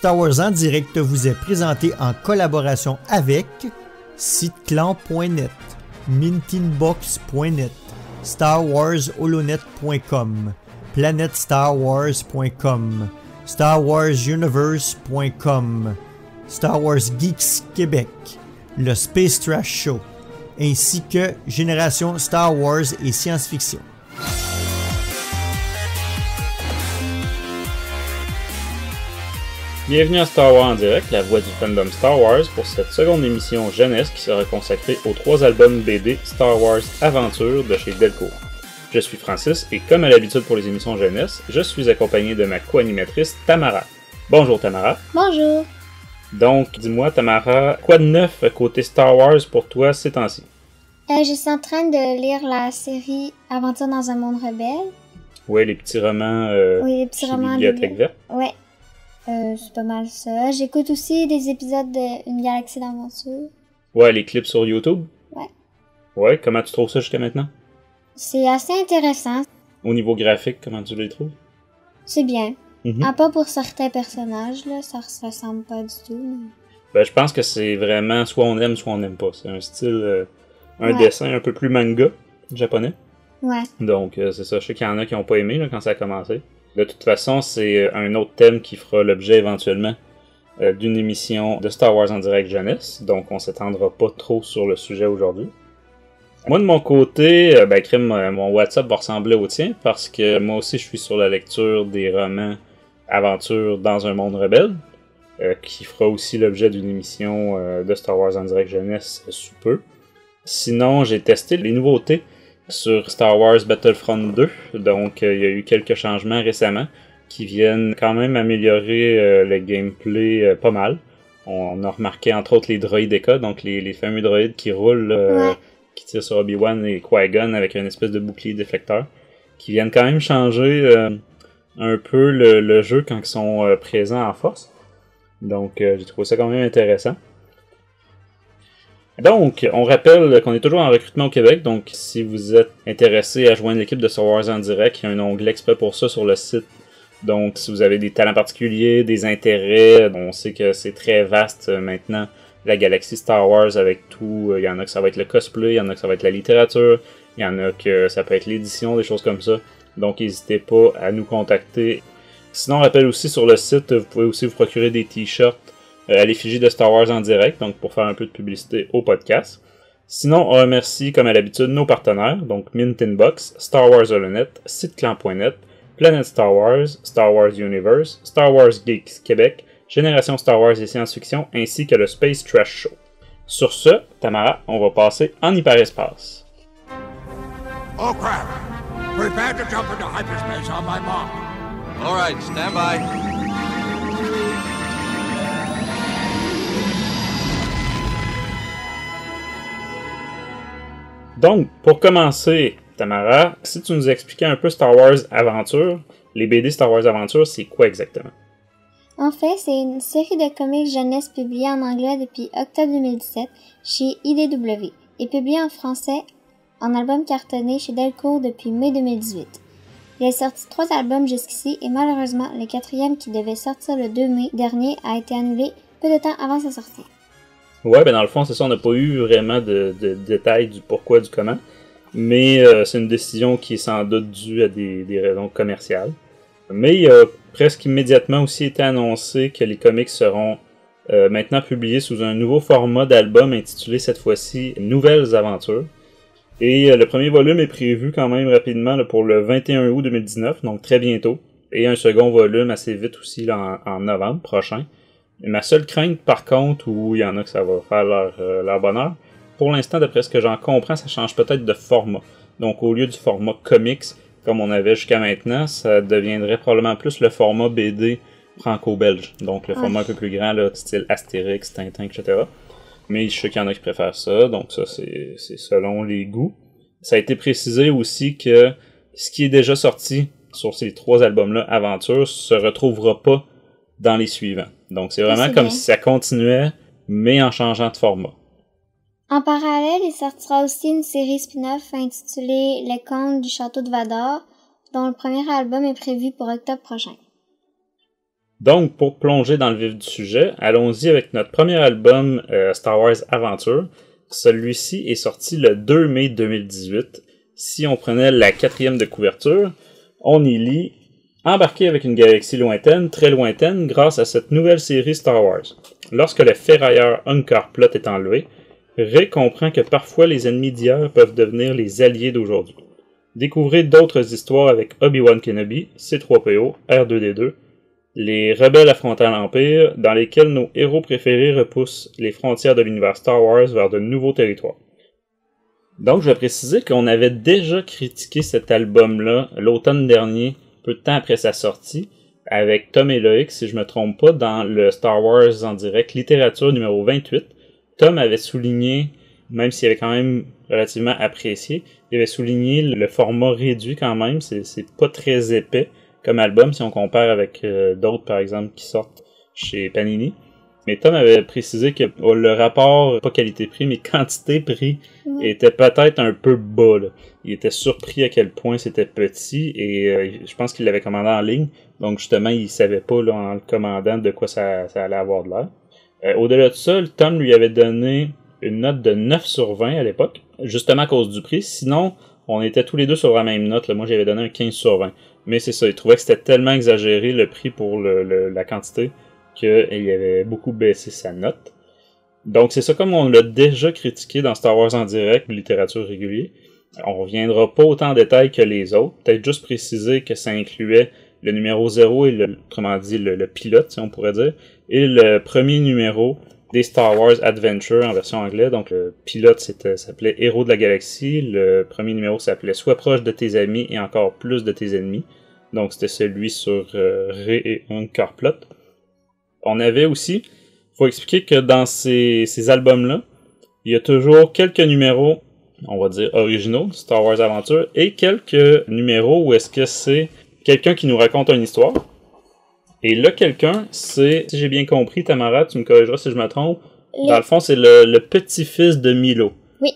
Star Wars en direct vous est présenté en collaboration avec siteclan.net, mintinbox.net, StarWarsHolonet.com, PlanetStarWars.com, StarWarsUniverse.com, Star Wars Geeks Québec, le Space Trash Show, ainsi que Génération Star Wars et Science-Fiction. Bienvenue à Star Wars en direct, la voix du fandom Star Wars pour cette seconde émission jeunesse qui sera consacrée aux 3 albums BD Star Wars Aventure de chez Delcourt. Je suis Francis et comme à l'habitude pour les émissions jeunesse, je suis accompagné de ma co-animatrice Tamara. Bonjour Tamara. Bonjour. Donc, dis-moi Tamara, quoi de neuf côté Star Wars pour toi ces temps-ci? Je suis en train de lire la série Aventure dans un monde rebelle. Ouais, les petits romans oui, les petits chez romans Bibliothèque Verte. Ouais. C'est pas mal ça. J'écoute aussi des épisodes de Une galaxie d'aventure. Ouais, les clips sur YouTube. Ouais. Ouais, comment tu trouves ça jusqu'à maintenant? C'est assez intéressant. Au niveau graphique, comment tu les trouves? C'est bien. Mm-hmm. À part pour certains personnages, là, ça ressemble pas du tout. Mais... Ben, je pense que c'est vraiment soit on aime, soit on n'aime pas. C'est un style, un ouais. dessin un peu plus manga, japonais. Ouais. Donc, c'est ça. Je sais qu'il y en a qui n'ont pas aimé là, quand ça a commencé. De toute façon, c'est un autre thème qui fera l'objet éventuellement d'une émission de Star Wars en direct jeunesse. Donc, on s'étendra pas trop sur le sujet aujourd'hui. Moi, de mon côté, mon WhatsApp va ressembler au tien parce que moi aussi, je suis sur la lecture des romans Aventure dans un monde rebelle, qui fera aussi l'objet d'une émission de Star Wars en direct jeunesse sous peu. Sinon, j'ai testé les nouveautés sur Star Wars Battlefront 2, donc il y a eu quelques changements récemment qui viennent quand même améliorer le gameplay pas mal. On a remarqué entre autres les droïdes ECA, donc les fameux droïdes qui roulent, ouais. qui tirent sur Obi-Wan et Qui-Gon avec une espèce de bouclier déflecteur, qui viennent quand même changer un peu le jeu quand ils sont présents en force. Donc j'ai trouvé ça quand même intéressant. Donc, on rappelle qu'on est toujours en recrutement au Québec, donc si vous êtes intéressé à joindre l'équipe de Star Wars en direct, il y a un onglet exprès pour ça sur le site. Donc, si vous avez des talents particuliers, des intérêts, on sait que c'est très vaste maintenant, la galaxie Star Wars avec tout. Il y en a que ça va être le cosplay, il y en a que ça va être la littérature, il y en a que ça peut être l'édition, des choses comme ça. Donc, n'hésitez pas à nous contacter. Sinon, on rappelle aussi sur le site, vous pouvez aussi vous procurer des t-shirts à l'effigie de Star Wars en direct, donc pour faire un peu de publicité au podcast. Sinon, on remercie, comme à l'habitude, nos partenaires, donc Mintinbox, Star Wars Holonet, Siteclan.net, Planet Star Wars, Star Wars Universe, Star Wars Geeks Québec, Génération Star Wars et Science-Fiction, ainsi que le Space Trash Show. Sur ce, Tamara, on va passer en hyperespace. Oh crap! Prepare to jump into hyperspace on my mark. All right, stand by. Donc, pour commencer, Tamara, si tu nous expliquais un peu Star Wars Aventure, les BD Star Wars Aventure, c'est quoi exactement? En fait, c'est une série de comics jeunesse publiée en anglais depuis octobre 2017 chez IDW et publiée en français en album cartonné chez Delcourt depuis mai 2018. Il est sorti 3 albums jusqu'ici et malheureusement, le 4e qui devait sortir le 2 mai dernier a été annulé peu de temps avant sa sortie. Ouais, ben dans le fond, c'est ça, on n'a pas eu vraiment de détails du pourquoi, du comment, mais c'est une décision qui est sans doute due à des raisons commerciales. Mais il a presque immédiatement aussi été annoncé que les comics seront maintenant publiés sous un nouveau format d'album intitulé cette fois-ci « Nouvelles aventures ». Et le premier volume est prévu quand même rapidement là, pour le 21 août 2019, donc très bientôt, et un second volume assez vite aussi là, en novembre prochain. Et ma seule crainte, par contre, où il y en a que ça va faire leur bonheur, pour l'instant, d'après ce que j'en comprends, ça change peut-être de format. Donc, au lieu du format comics, comme on avait jusqu'à maintenant, ça deviendrait probablement plus le format BD franco-belge. Donc, le format un peu plus grand, là, style Astérix, Tintin, etc. Mais je sais qu'il y en a qui préfèrent ça, donc ça, c'est selon les goûts. Ça a été précisé aussi que ce qui est déjà sorti sur ces 3 albums-là, Aventure, se retrouvera pas dans les suivants. Donc, c'est vraiment comme si ça continuait, mais en changeant de format. En parallèle, il sortira aussi une série spin-off intitulée Les Contes du Château de Vador, dont le premier album est prévu pour octobre prochain. Donc, pour plonger dans le vif du sujet, allons-y avec notre premier album Star Wars Adventure. Celui-ci est sorti le 2 mai 2018. Si on prenait la 4e de couverture, on y lit « Embarqué avec une galaxie lointaine, très lointaine, grâce à cette nouvelle série Star Wars. Lorsque le ferrailleur Unkar Plutt est enlevé, Rey comprend que parfois les ennemis d'hier peuvent devenir les alliés d'aujourd'hui. Découvrez d'autres histoires avec Obi-Wan Kenobi, C-3PO, R2-D2, les rebelles affrontant l'Empire, dans lesquels nos héros préférés repoussent les frontières de l'univers Star Wars vers de nouveaux territoires. » Donc, je vais préciser qu'on avait déjà critiqué cet album-là l'automne dernier, peu de temps après sa sortie, avec Tom et Loïc, si je me trompe pas, dans le Star Wars en direct, littérature numéro 28. Tom avait souligné, même s'il avait quand même relativement apprécié, il avait souligné le format réduit quand même, c'est pas très épais comme album si on compare avec d'autres par exemple qui sortent chez Panini. Mais Tom avait précisé que le rapport, pas qualité-prix, mais quantité-prix, était peut-être un peu bas. Là. Il était surpris à quel point c'était petit et je pense qu'il l'avait commandé en ligne. Donc justement, il savait pas là, en le commandant de quoi ça allait avoir de l'air. Au-delà de ça, Tom lui avait donné une note de 9 sur 20 à l'époque, justement à cause du prix. Sinon, on était tous les deux sur la même note. Là. Moi, j'avais donné un 15 sur 20. Mais c'est ça, il trouvait que c'était tellement exagéré le prix pour la quantité qu'il avait beaucoup baissé sa note. Donc c'est ça, comme on l'a déjà critiqué dans Star Wars en direct, littérature régulière. On reviendra pas autant en détail que les autres. Peut-être juste préciser que ça incluait le numéro 0 et autrement dit le pilote, si on pourrait dire, et le premier numéro des Star Wars Adventure en version anglaise. Donc le pilote s'appelait Héros de la Galaxie, le premier numéro s'appelait Sois proche de tes amis et encore plus de tes ennemis. Donc c'était celui sur Rey et Unkar Plutt. On avait aussi, faut expliquer que dans ces albums-là, il y a toujours quelques numéros, on va dire originaux, de Star Wars Adventure, et quelques numéros où est-ce que c'est quelqu'un qui nous raconte une histoire. Et là, quelqu'un, c'est, si j'ai bien compris, Tamara, tu me corrigeras si je me trompe, dans le fond, c'est le petit-fils de Milo. Oui.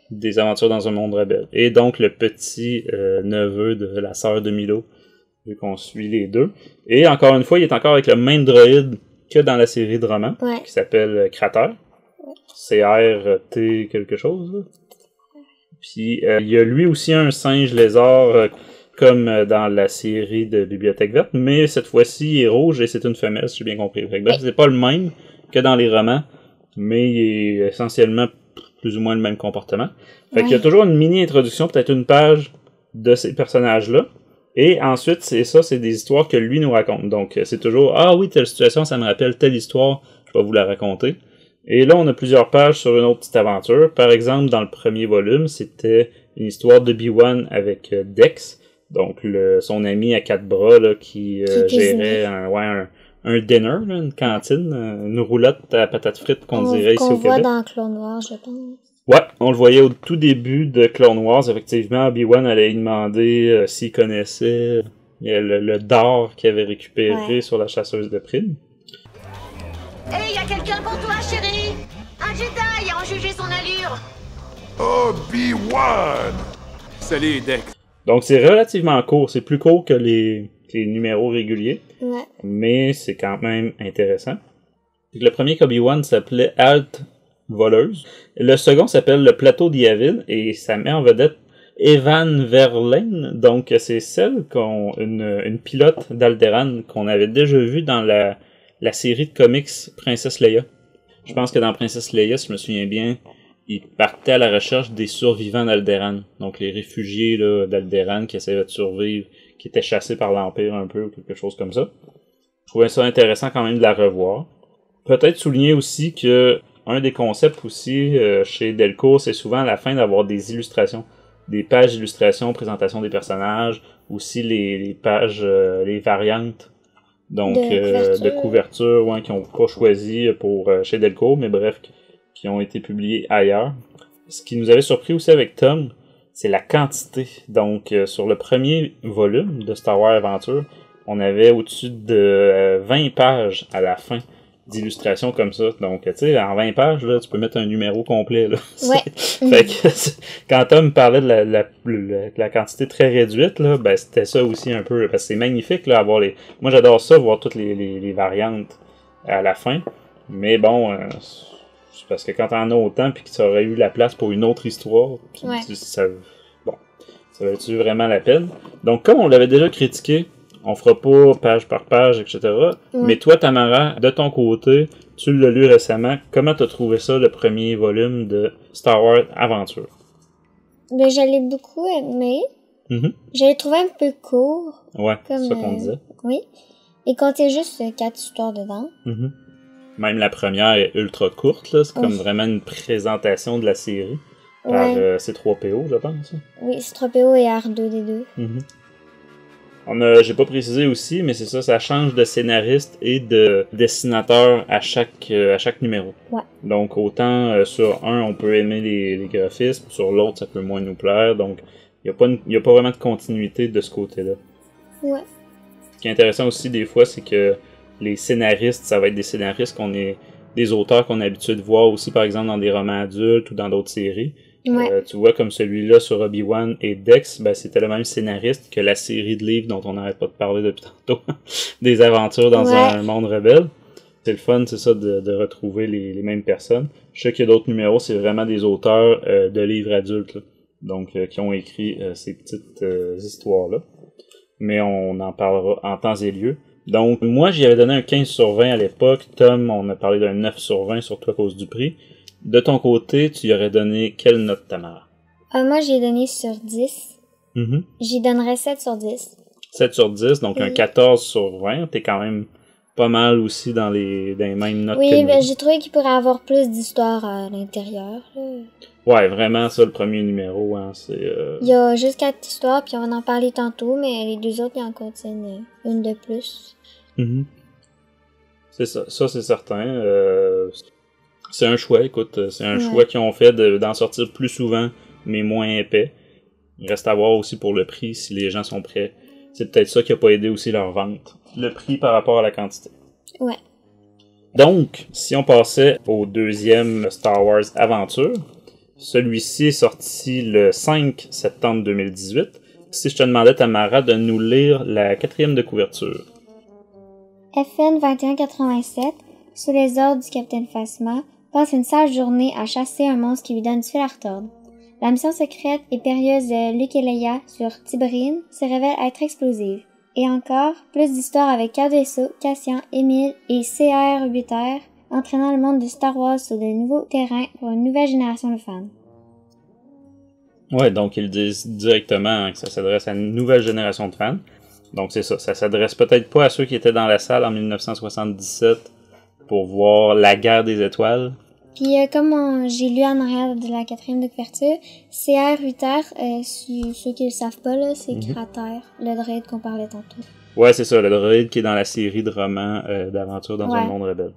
Des Aventures dans un monde rebelle. Et donc, le petit neveu de la sœur de Milo, vu qu'on suit les deux. Et encore une fois, il est encore avec le même droïde que dans la série de romans, qui s'appelle Crater. C-R-T quelque chose. Là. Puis, il y a lui aussi un singe lézard... comme dans la série de Bibliothèque Verte, mais cette fois-ci, il est rouge et c'est une femelle, si j'ai bien compris. Fait que, bref, c'est pas le même que dans les romans, mais il est essentiellement plus ou moins le même comportement. Fait qu'il y a toujours une mini-introduction, peut-être une page de ces personnages-là, et ensuite, c'est des histoires que lui nous raconte. Donc, c'est toujours « Ah oui, telle situation, ça me rappelle telle histoire, je vais vous la raconter. » Et là, on a plusieurs pages sur une autre petite aventure. Par exemple, dans le premier volume, c'était une histoire de d'Obi-Wan avec Dex, donc son ami à 4 bras là, qui gérait un dinner, là, une cantine, une roulotte à patates frites qu'on dirait ici au Québec. On voit dans Clone Wars, je pense. Ouais, on le voyait au tout début de Clone Wars. Effectivement, Obi-Wan allait lui demander s'il connaissait le dard qu'il avait récupéré sur la chasseuse de primes. Hey, y a quelqu'un pour toi, chérie? Un Jedi, en juger son allure. Obi-Wan! Salut, Dex. Donc c'est relativement court, c'est plus court que les numéros réguliers, mais c'est quand même intéressant. Le premier Obi-Wan s'appelait Alt Voleuse, le second s'appelle Le Plateau d'Yavin et ça met en vedette Evan Verlaine, donc c'est celle une pilote d'Alderaan qu'on avait déjà vue dans la série de comics Princesse Leia. Je pense que dans Princesse Leia, si je me souviens bien, ils partaient à la recherche des survivants d'Alderaan. Donc les réfugiés là, d'Alderaan qui essayaient de survivre, qui étaient chassés par l'Empire un peu, ou quelque chose comme ça. Je trouvais ça intéressant quand même de la revoir. Peut-être souligner aussi que un des concepts aussi chez Delcourt, c'est souvent à la fin d'avoir des illustrations. Des pages d'illustration, présentation des personnages, aussi les pages, les variantes. Donc de couverture qui n'ont pas choisi pour chez Delcourt, mais bref, qui ont été publiés ailleurs. Ce qui nous avait surpris aussi avec Tom, c'est la quantité. Donc, sur le premier volume de Star Wars Adventure, on avait au-dessus de 20 pages à la fin d'illustrations comme ça. Donc, tu sais, en 20 pages, là, tu peux mettre un numéro complet, là. Ouais. Fait que, quand Tom parlait de la quantité très réduite, là, ben, c'était ça aussi un peu, parce que c'est magnifique, là, avoir moi, j'adore ça, voir toutes les variantes à la fin. Mais bon, c'est parce que quand t'en as autant, puis que tu aurais eu la place pour une autre histoire, ça valait-tu vraiment la peine? Donc, comme on l'avait déjà critiqué, on fera pas page par page, etc. Mais toi, Tamara, de ton côté, tu l'as lu récemment. Comment t'as trouvé ça, le premier volume de Star Wars Aventure? Ben, je l'ai beaucoup aimé. Je l'ai trouvé un peu court. Ouais, c'est ça qu'on disait. Oui. Il comptait juste 4 histoires dedans. Même la première est ultra courte, là. C'est comme vraiment une présentation de la série. Par C3PO, je pense. Oui, C3PO et R2D2. J'ai pas précisé aussi, mais c'est ça change de scénariste et de dessinateur à chaque numéro. Ouais. Donc autant sur un, on peut aimer les graphismes, sur l'autre, ça peut moins nous plaire. Donc il y a pas vraiment de continuité de ce côté-là. Ouais. Ce qui est intéressant aussi des fois, c'est que les scénaristes, ça va être des scénaristes des auteurs qu'on est habitué de voir aussi, par exemple, dans des romans adultes ou dans d'autres séries. Ouais. Tu vois, comme celui-là sur Obi-Wan et Dex, ben, c'était le même scénariste que la série de livres dont on n'arrête pas de parler depuis tantôt, des aventures dans un monde rebelle. C'est le fun, c'est ça, de retrouver les mêmes personnes. Je sais qu'il y a d'autres numéros, c'est vraiment des auteurs de livres adultes, là. Donc qui ont écrit ces petites histoires-là. Mais on en parlera en temps et lieu. Donc, moi, j'y avais donné un 15 sur 20 à l'époque. Tom, on a parlé d'un 9 sur 20, surtout à cause du prix. De ton côté, tu y aurais donné quelle note, Tamara? Moi, j'ai donné sur 10. J'y donnerais 7 sur 10. 7 sur 10, donc un 14 sur 20. T'es quand même pas mal aussi dans les mêmes notes que nous. Oui, ben j'ai trouvé qu'il pourrait avoir plus d'histoires à l'intérieur. Ouais, vraiment, ça, le premier numéro, hein, c'est... Il y a juste 4 histoires, puis on va en parler tantôt, mais les deux autres, ils en contiennent une de plus. C'est ça c'est certain. C'est un choix, écoute, c'est un choix qu'ils ont fait d'en sortir plus souvent, mais moins épais. Il reste à voir aussi pour le prix, si les gens sont prêts. C'est peut-être ça qui a pas aidé aussi leur vente. Le prix par rapport à la quantité. Ouais. Donc, si on passait au deuxième Star Wars Aventure, celui-ci est sorti le 5 septembre 2018. Si je te demandais, Tamara, de nous lire la 4e de couverture. FN 2187, sous les ordres du capitaine Phasma, passe une sage journée à chasser un monstre qui lui donne du fil à retordre. La mission secrète et périlleuse de Luke et Leia sur Tibrine se révèle être explosive. Et encore, plus d'histoires avec K2SO, Cassian, Émile et CR8R, entraînant le monde de Star Wars sur de nouveaux terrains pour une nouvelle génération de fans. Ouais, donc ils disent directement que ça s'adresse à une nouvelle génération de fans. Donc c'est ça s'adresse peut-être pas à ceux qui étaient dans la salle en 1977 pour voir la guerre des étoiles. Puis comme j'ai lu en arrière de la 4e de couverture, CR8R, ceux qui le savent pas, là, c'est Crater, le droïde qu'on parlait tantôt. Ouais, c'est ça, le droïde qui est dans la série de romans d'aventure dans un monde rebelle.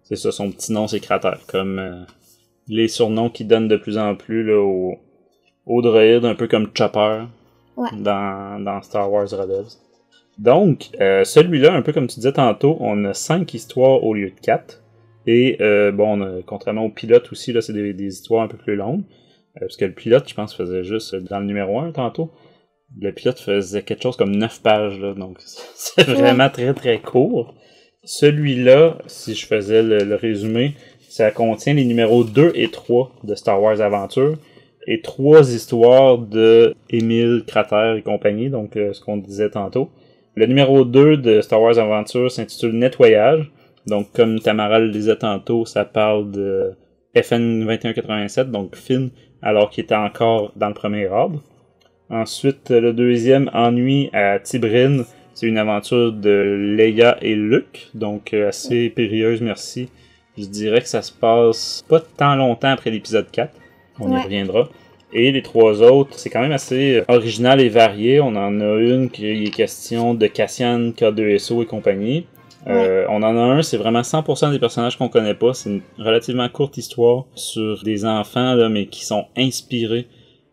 C'est ça, son petit nom c'est Crater, comme les surnoms qu'ils donnent de plus en plus là, aux droïdes, un peu comme Chopper dans Star Wars Rebels. Donc, celui-là, un peu comme tu disais tantôt, on a 5 histoires au lieu de 4. Et contrairement au pilote aussi, là, c'est des histoires un peu plus longues. Parce que le pilote, je pense, faisait juste dans le numéro 1 tantôt. Le pilote faisait quelque chose comme 9 pages, là, donc c'est vraiment très très court. Celui-là, si je faisais le résumé, ça contient les numéros 2 et 3 de Star Wars Adventure et 3 histoires de Émile, Crater et compagnie, donc ce qu'on disait tantôt. Le numéro 2 de Star Wars Adventure s'intitule Nettoyage. Donc, comme Tamara le disait tantôt, ça parle de FN 2187, donc Finn, alors qu'il était encore dans le premier ordre. Ensuite, le deuxième, Ennui à Tibrine, c'est une aventure de Leia et Luke, donc assez périlleuse, merci. Je dirais que ça se passe pas tant longtemps après l'épisode 4, on y reviendra. Et les 3 autres, c'est quand même assez original et varié. On en a une qui est question de Cassian, K2SO et compagnie. On en a un, c'est vraiment 100% des personnages qu'on connaît pas. C'est une relativement courte histoire sur des enfants, là, mais qui sont inspirés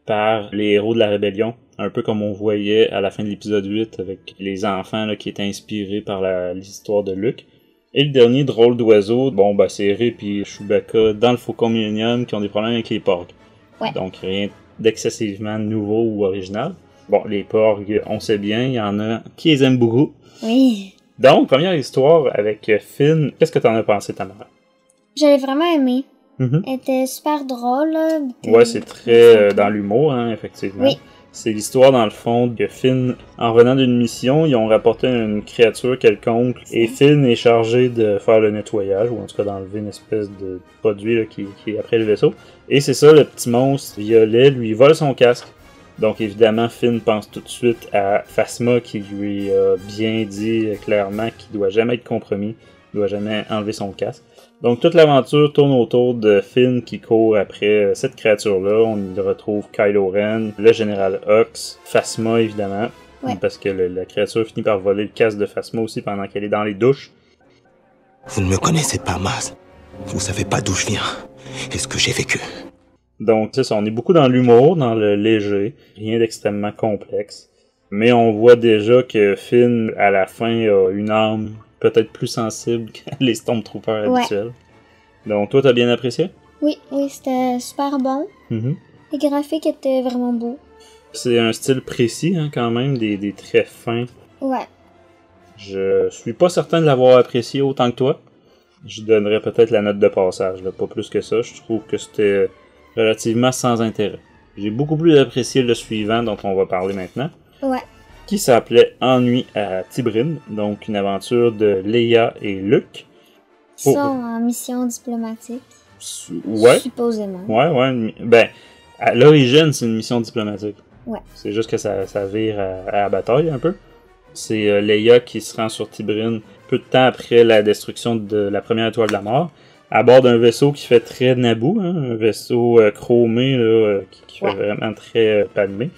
par les héros de la rébellion. Un peu comme on voyait à la fin de l'épisode 8 avec les enfants là, qui étaient inspirés par l'histoire de Luke. Et le dernier, Drôle d'oiseau, bon, ben, c'est Rip et Chewbacca dans le Faucon Millennium qui ont des problèmes avec les porgs. Ouais. Donc, rien d'excessivement nouveau ou original. Bon, les porgs, on sait bien, il y en a qui les aiment beaucoup. Oui. Donc, première histoire avec Finn. Qu'est-ce que t'en as pensé, Tamara? J'avais vraiment aimé. Mm-hmm. Elle était super drôle. Là. Ouais, c'est très dans l'humour, hein, effectivement. Oui. C'est l'histoire, dans le fond, que Finn, en revenant d'une mission, ils ont rapporté une créature quelconque, et Finn est chargé de faire le nettoyage, ou en tout cas d'enlever une espèce de produit là, qui est après le vaisseau. Et c'est ça, le petit monstre violet lui vole son casque. Donc évidemment, Finn pense tout de suite à Phasma qui lui a bien dit clairement qu'il doit jamais être compromis, il doit jamais enlever son casque. Donc toute l'aventure tourne autour de Finn qui court après cette créature-là. On y retrouve Kylo Ren, le général Hux, Phasma évidemment, parce que la créature finit par voler le casque de Phasma aussi pendant qu'elle est dans les douches. Vous ne me connaissez pas, Maz. Vous savez pas d'où je viens et ce que j'ai vécu. Donc c'est ça, on est beaucoup dans l'humour, dans le léger, rien d'extrêmement complexe. Mais on voit déjà que Finn, à la fin, a une âme peut-être plus sensible que les Stormtroopers habituels. Donc, toi, t'as bien apprécié? Oui, c'était super bon. Mm-hmm. Les graphiques étaient vraiment beaux. C'est un style précis, hein, quand même, des traits fins. Ouais. Je suis pas certain de l'avoir apprécié autant que toi. Je donnerais peut-être la note de passage, là, pas plus que ça. Je trouve que c'était relativement sans intérêt. J'ai beaucoup plus apprécié le suivant, dont on va parler maintenant. Ouais. Qui s'appelait Ennui à Tibrin, donc une aventure de Leia et Luke. Ils sont en mission diplomatique. Ouais. Supposément. Ouais. Ben, à l'origine, c'est une mission diplomatique. Ouais. C'est juste que ça vire à la bataille un peu. C'est Leia qui se rend sur Tibrin peu de temps après la destruction de la première étoile de la mort, à bord d'un vaisseau qui fait très Naboo, hein, un vaisseau chromé là, qui fait vraiment très palmé.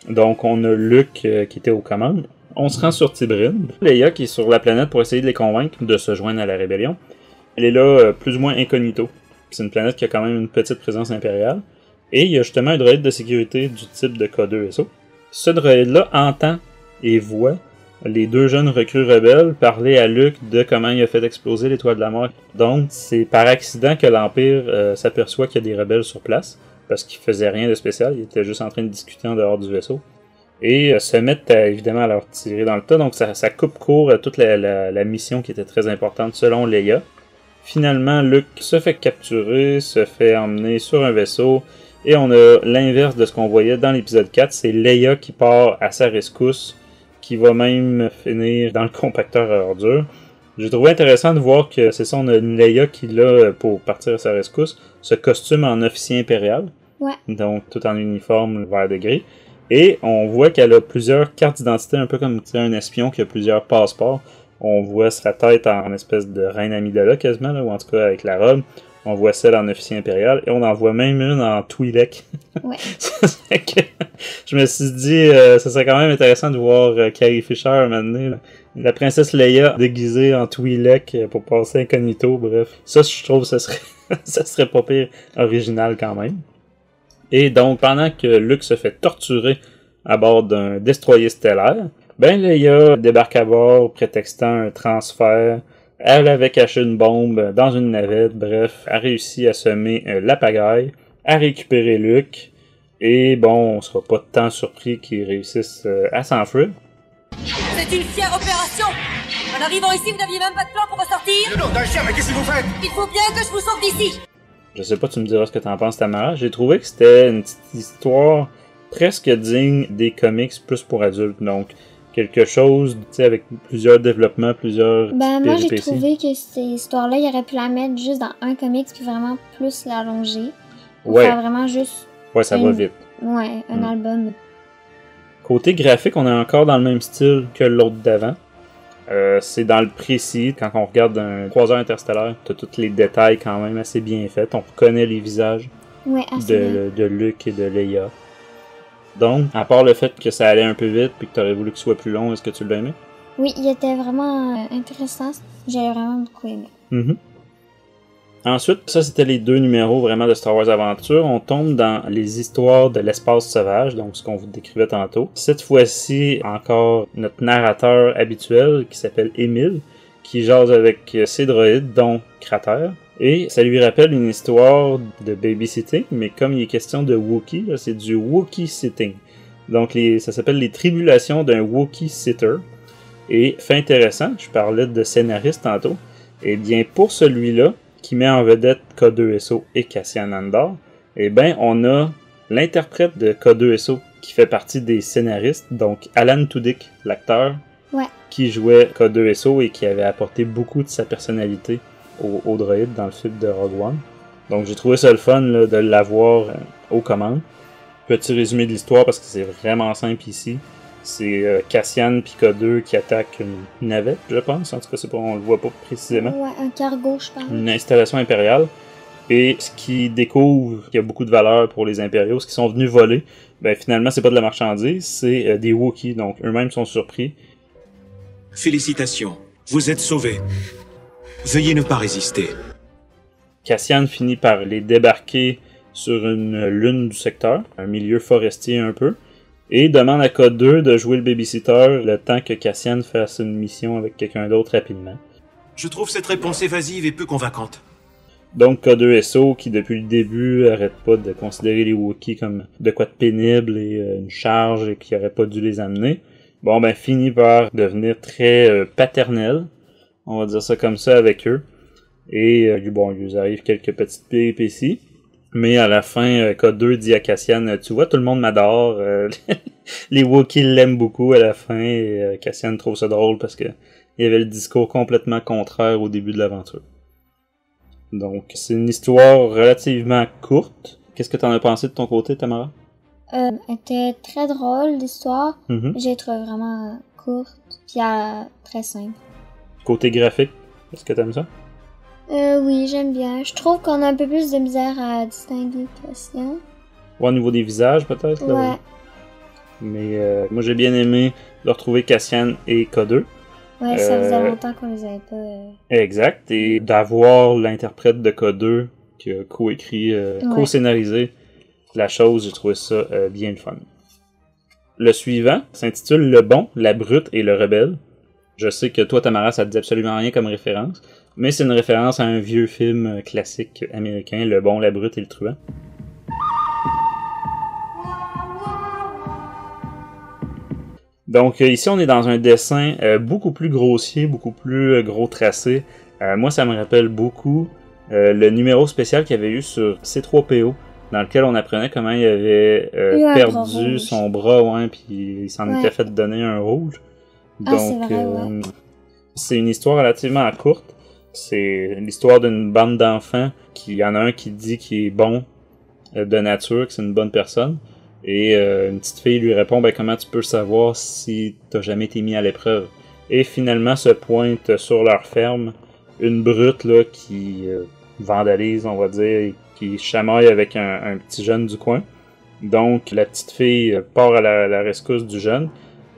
Donc, on a Luke qui était aux commandes. On se rend sur Tibrin. Leia qui est sur la planète pour essayer de les convaincre de se joindre à la rébellion. Elle est là plus ou moins incognito. C'est une planète qui a quand même une petite présence impériale. Et il y a justement un droïde de sécurité du type de K2SO. Ce droïde-là entend et voit les deux jeunes recrues rebelles parler à Luke de comment il a fait exploser l'étoile de la mort. Donc, c'est par accident que l'Empire s'aperçoit qu'il y a des rebelles sur place. Parce qu'ils faisaient rien de spécial, ils étaient juste en train de discuter en dehors du vaisseau. Et se mettent évidemment à leur tirer dans le tas, donc ça coupe court à toute la mission qui était très importante selon Leia. Finalement, Luke se fait capturer, se fait emmener sur un vaisseau, et on a l'inverse de ce qu'on voyait dans l'épisode 4, c'est Leia qui part à sa rescousse, qui va même finir dans le compacteur à ordures. J'ai trouvé intéressant de voir que c'est ça, on a une Leia qui, là, pour partir à sa rescousse, se costume en officier impérial. Ouais. Donc, tout en uniforme vert de gris. Et on voit qu'elle a plusieurs cartes d'identité, un peu comme un espion qui a plusieurs passeports. On voit sa tête en espèce de reine Amidala quasiment, là, ou en tout cas avec la robe. On voit celle en officier impérial. Et on en voit même une en Twi'lek. Ouais. Je me suis dit, ça serait quand même intéressant de voir Carrie Fisher maintenant. La princesse Leia déguisée en Twi'lek pour passer incognito, bref. Ça, je trouve ça serait pas pire original quand même. Et donc, pendant que Luke se fait torturer à bord d'un destroyer stellaire, ben Leia débarque à bord prétextant un transfert. Elle avait caché une bombe dans une navette, bref, a réussi à semer la pagaille, à récupérer Luke, et bon, on sera pas tant surpris qu'ils réussissent à s'enfuir. C'est une fière opération! En arrivant ici, vous n'aviez même pas de plan pour ressortir? Le nom d'un chien, mais qu'est-ce que vous faites? Il faut bien que je vous sauve d'ici! Je sais pas, tu me diras ce que t'en penses, Tamara. J'ai trouvé que c'était une petite histoire presque digne des comics plus pour adultes, donc quelque chose, tu sais, avec plusieurs développements, plusieurs Ben, moi, j'ai péripéties. trouvé que cette histoire-là, il aurait pu la mettre juste dans un comics puis vraiment plus l'allonger. Ouais. Faire vraiment juste, Ouais, ça va vite. ouais, un album. Côté graphique, on est encore dans le même style que l'autre d'avant. C'est dans le précis. Quand on regarde un croiseur interstellaire, t'as tous les détails quand même assez bien faits. On reconnaît les visages Ouais, assez bien. de Luke et de Leia. Donc, à part le fait que ça allait un peu vite puis que t'aurais voulu que ce soit plus long, est-ce que tu l'as aimé? Oui, il était vraiment intéressant. J'avais vraiment beaucoup aimé. Mm-hmm. Ensuite, ça c'était les deux numéros vraiment de Star Wars Adventure. On tombe dans les histoires de l'espace sauvage, donc ce qu'on vous décrivait tantôt. Cette fois-ci, encore notre narrateur habituel qui s'appelle Émile, qui jase avec ses droïdes, dont Crater. Et ça lui rappelle une histoire de babysitting, mais comme il est question de Wookiee, là, c'est du Wookiee-sitting. Donc ça s'appelle les tribulations d'un Wookiee-sitter. Et fait intéressant, je parlais de scénariste tantôt, et bien pour celui-là, qui met en vedette K2SO et Cassian Andor, eh bien on a l'interprète de K2SO qui fait partie des scénaristes, donc Alan Tudyk, l'acteur, qui jouait K2SO et qui avait apporté beaucoup de sa personnalité au droïde dans le film de Rogue One. Donc j'ai trouvé ça le fun là, de l'avoir aux commandes. Petit résumé de l'histoire parce que c'est vraiment simple ici. C'est Cassian puis K2 qui attaquent une navette, je pense. En tout cas, on le voit pas précisément. Ouais, un cargo, je pense. Une installation impériale. Et ce qu'ils découvrent, qu'il y a beaucoup de valeur pour les impériaux, ce qu'ils sont venus voler, ben finalement, c'est pas de la marchandise, c'est des Wookiees. Donc eux-mêmes sont surpris. Félicitations, vous êtes sauvés. Veuillez ne pas résister. Cassian finit par les débarquer sur une lune du secteur, un milieu forestier un peu, et demande à K2 de jouer le babysitter le temps que Cassian fasse une mission avec quelqu'un d'autre rapidement. Je trouve cette réponse évasive et peu convaincante. Donc K2SO, qui depuis le début arrête pas de considérer les Wookiees comme de quoi de pénible et une charge et qui aurait pas dû les amener, bon ben finit par devenir très paternel, on va dire ça comme ça avec eux, et bon, il lui arrive quelques petites péripéties, mais à la fin, K2 dit à Cassian, tu vois, tout le monde m'adore, les Wookiees l'aiment beaucoup à la fin, et Cassian trouve ça drôle parce que il y avait le discours complètement contraire au début de l'aventure. Donc, c'est une histoire relativement courte. Qu'est-ce que t'en as pensé de ton côté, Tamara? Elle était très drôle, l'histoire. J'ai trouvé vraiment courte, puis très simple. Côté graphique, est-ce que t'aimes ça? Oui, j'aime bien. Je trouve qu'on a un peu plus de misère à distinguer Cassian. Ouais, au niveau des visages, peut-être? Là, ouais. Mais moi, j'ai bien aimé de retrouver Cassian et K2. Ouais, ça faisait longtemps qu'on les avait pas... Exact, et d'avoir l'interprète de K2 qui a co-écrit, co-scénarisé la chose, j'ai trouvé ça bien le fun. Le suivant s'intitule Le Bon, la Brute et le Rebelle. Je sais que toi, Tamara, ça te dit absolument rien comme référence, mais c'est une référence à un vieux film classique américain, Le Bon, la Brute et le Truand. Donc ici, on est dans un dessin beaucoup plus grossier, beaucoup plus gros tracé. Moi, ça me rappelle beaucoup le numéro spécial qu'il y avait eu sur C3PO, dans lequel on apprenait comment il avait perdu son bras, puis il s'en était fait donner un rouge. Donc, c'est vrai, c'est une histoire relativement courte. C'est l'histoire d'une bande d'enfants, il y en a un qui dit qu'il est bon de nature, que c'est une bonne personne. Et une petite fille lui répond, comment tu peux savoir si t'as jamais été mis à l'épreuve? Et finalement se pointe sur leur ferme une brute là qui vandalise, on va dire, et qui chamaille avec un petit jeune du coin. Donc la petite fille part à la rescousse du jeune,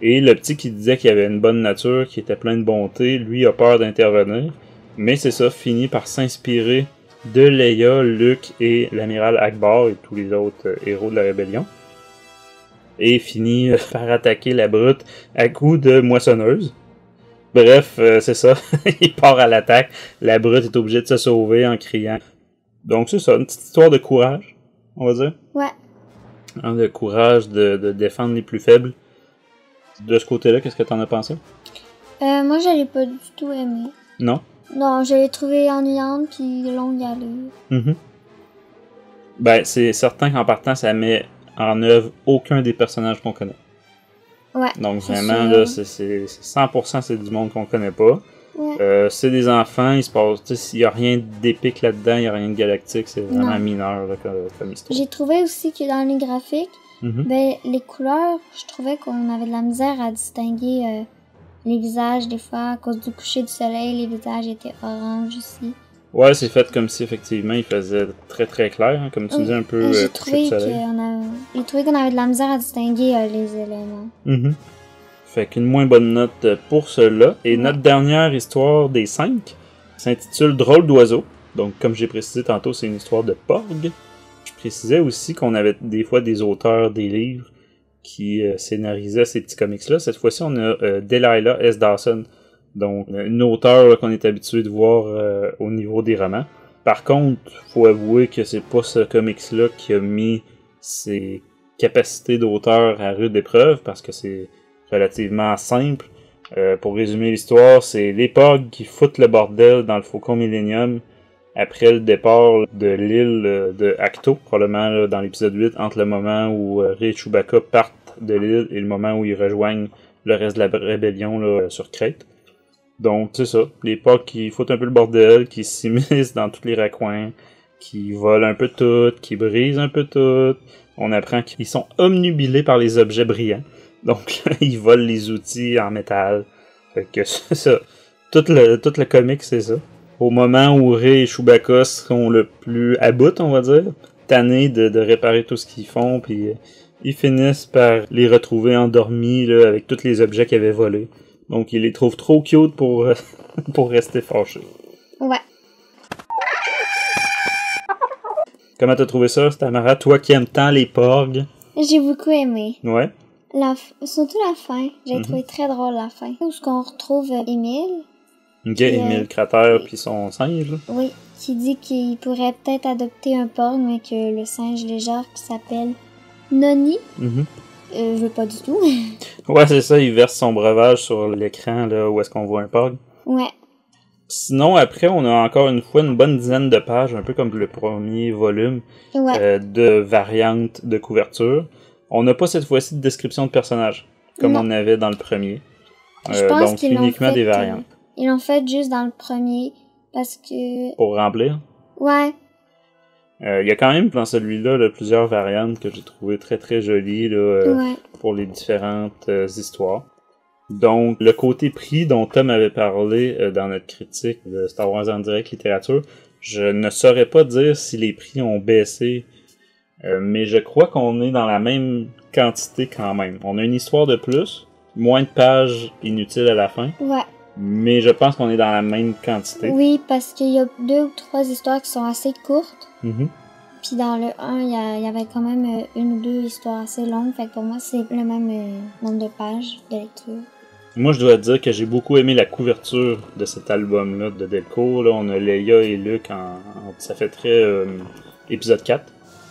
et le petit qui disait qu'il avait une bonne nature, qui était plein de bonté, lui a peur d'intervenir, mais c'est ça, finit par s'inspirer de Leia, Luke et l'amiral Akbar et tous les autres héros de la rébellion. Et finit par attaquer la brute à coups de moissonneuse. Bref, c'est ça. Il part à l'attaque. La brute est obligée de se sauver en criant. Donc c'est ça, une petite histoire de courage, on va dire. Ouais. De courage de défendre les plus faibles. De ce côté-là, qu'est-ce que t'en as pensé? Moi, je l'ai pas du tout aimé. Non? Non, je l'ai trouvé ennuyante puis longue à lire. Ben, c'est certain qu'en partant, ça met en œuvre aucun des personnages qu'on connaît. Ouais. Donc vraiment, là, c'est 100% c'est du monde qu'on connaît pas. Ouais. C'est des enfants, il se passe, il y a rien d'épique là-dedans, il y a rien de galactique, c'est vraiment mineur là, comme histoire. J'ai trouvé aussi que dans les graphiques, les couleurs, je trouvais qu'on avait de la misère à distinguer les visages des fois. À cause du coucher du soleil, les visages étaient orange aussi. Ouais, c'est fait comme si effectivement il faisait très très clair, comme tu disais un peu j'ai coucher du soleil. J'ai trouvé qu'on avait de la misère à distinguer les éléments. Fait qu'une moins bonne note pour cela. Et notre dernière histoire des 5 s'intitule Drôle d'oiseau. Donc comme j'ai précisé tantôt, c'est une histoire de Porg. Je précisais aussi qu'on avait des fois des auteurs des livres qui scénarisaient ces petits comics-là. Cette fois-ci, on a Delilah S. Dawson Donc, une hauteur là, qu'on est habitué de voir au niveau des romans. Par contre, faut avouer que c'est pas ce comics-là qui a mis ses capacités d'auteur à rude épreuve, parce que c'est relativement simple. Pour résumer l'histoire, c'est les Porgs qui foutent le bordel dans le Faucon Millenium après le départ de l'île de Acto, probablement là, dans l'épisode 8, entre le moment où Rey et Chewbacca partent de l'île et le moment où ils rejoignent le reste de la rébellion là, sur Crate. Donc, c'est ça. Les Porgs qui foutent un peu le bordel, qui s'immiscent dans tous les raccoins, qui volent un peu tout, qui brisent un peu tout. On apprend qu'ils sont omnubilés par les objets brillants. Donc, ils volent les outils en métal. Fait que c'est ça. Tout le comic, c'est ça. Au moment où Rey et Chewbacca seront le plus à bout, on va dire, tannés de réparer tout ce qu'ils font, puis ils finissent par les retrouver endormis là, avec tous les objets qu'ils avaient volés. Donc, ils les trouvent trop cute pour rester fâchés. Ouais. Comment t'as trouvé ça, Tamara? Toi qui aimes tant les Porgs? J'ai beaucoup aimé. Ouais. Surtout la fin. J'ai trouvé très drôle la fin. Où est-ce qu'on retrouve Émile? Ok, Émile Cratère puis son singe. Là. Oui, qui dit qu'il pourrait peut-être adopter un Porg, mais que le singe légère qui s'appelle Noni. Je veux pas du tout. Ouais, c'est ça, il verse son breuvage sur l'écran là où est-ce qu'on voit un Porg. Ouais. Sinon, après, on a encore une fois une bonne dizaine de pages, un peu comme le premier volume, de variantes de couverture. On n'a pas cette fois-ci de description de personnage, comme on avait dans le premier. Je pense donc, qu'ils uniquement des variantes. Ils l'ont fait juste dans le premier, parce que... Pour remplir? Ouais. Il y a quand même dans celui-là là, plusieurs variantes que j'ai trouvées très très jolies là, pour les différentes histoires. Donc, le côté prix dont Tom avait parlé dans notre critique de Star Wars en direct littérature, je ne saurais pas dire si les prix ont baissé, mais je crois qu'on est dans la même quantité quand même. On a une histoire de plus, moins de pages inutiles à la fin. Ouais. Mais je pense qu'on est dans la même quantité. Oui, parce qu'il y a 2 ou 3 histoires qui sont assez courtes. Puis dans le 1, il y avait quand même 1 ou 2 histoires assez longues. Fait que pour moi, c'est le même nombre de pages de lecture. Moi, je dois dire que j'ai beaucoup aimé la couverture de cet album-là de Delcourt. Là, on a Leia et Luke ça fait très épisode 4.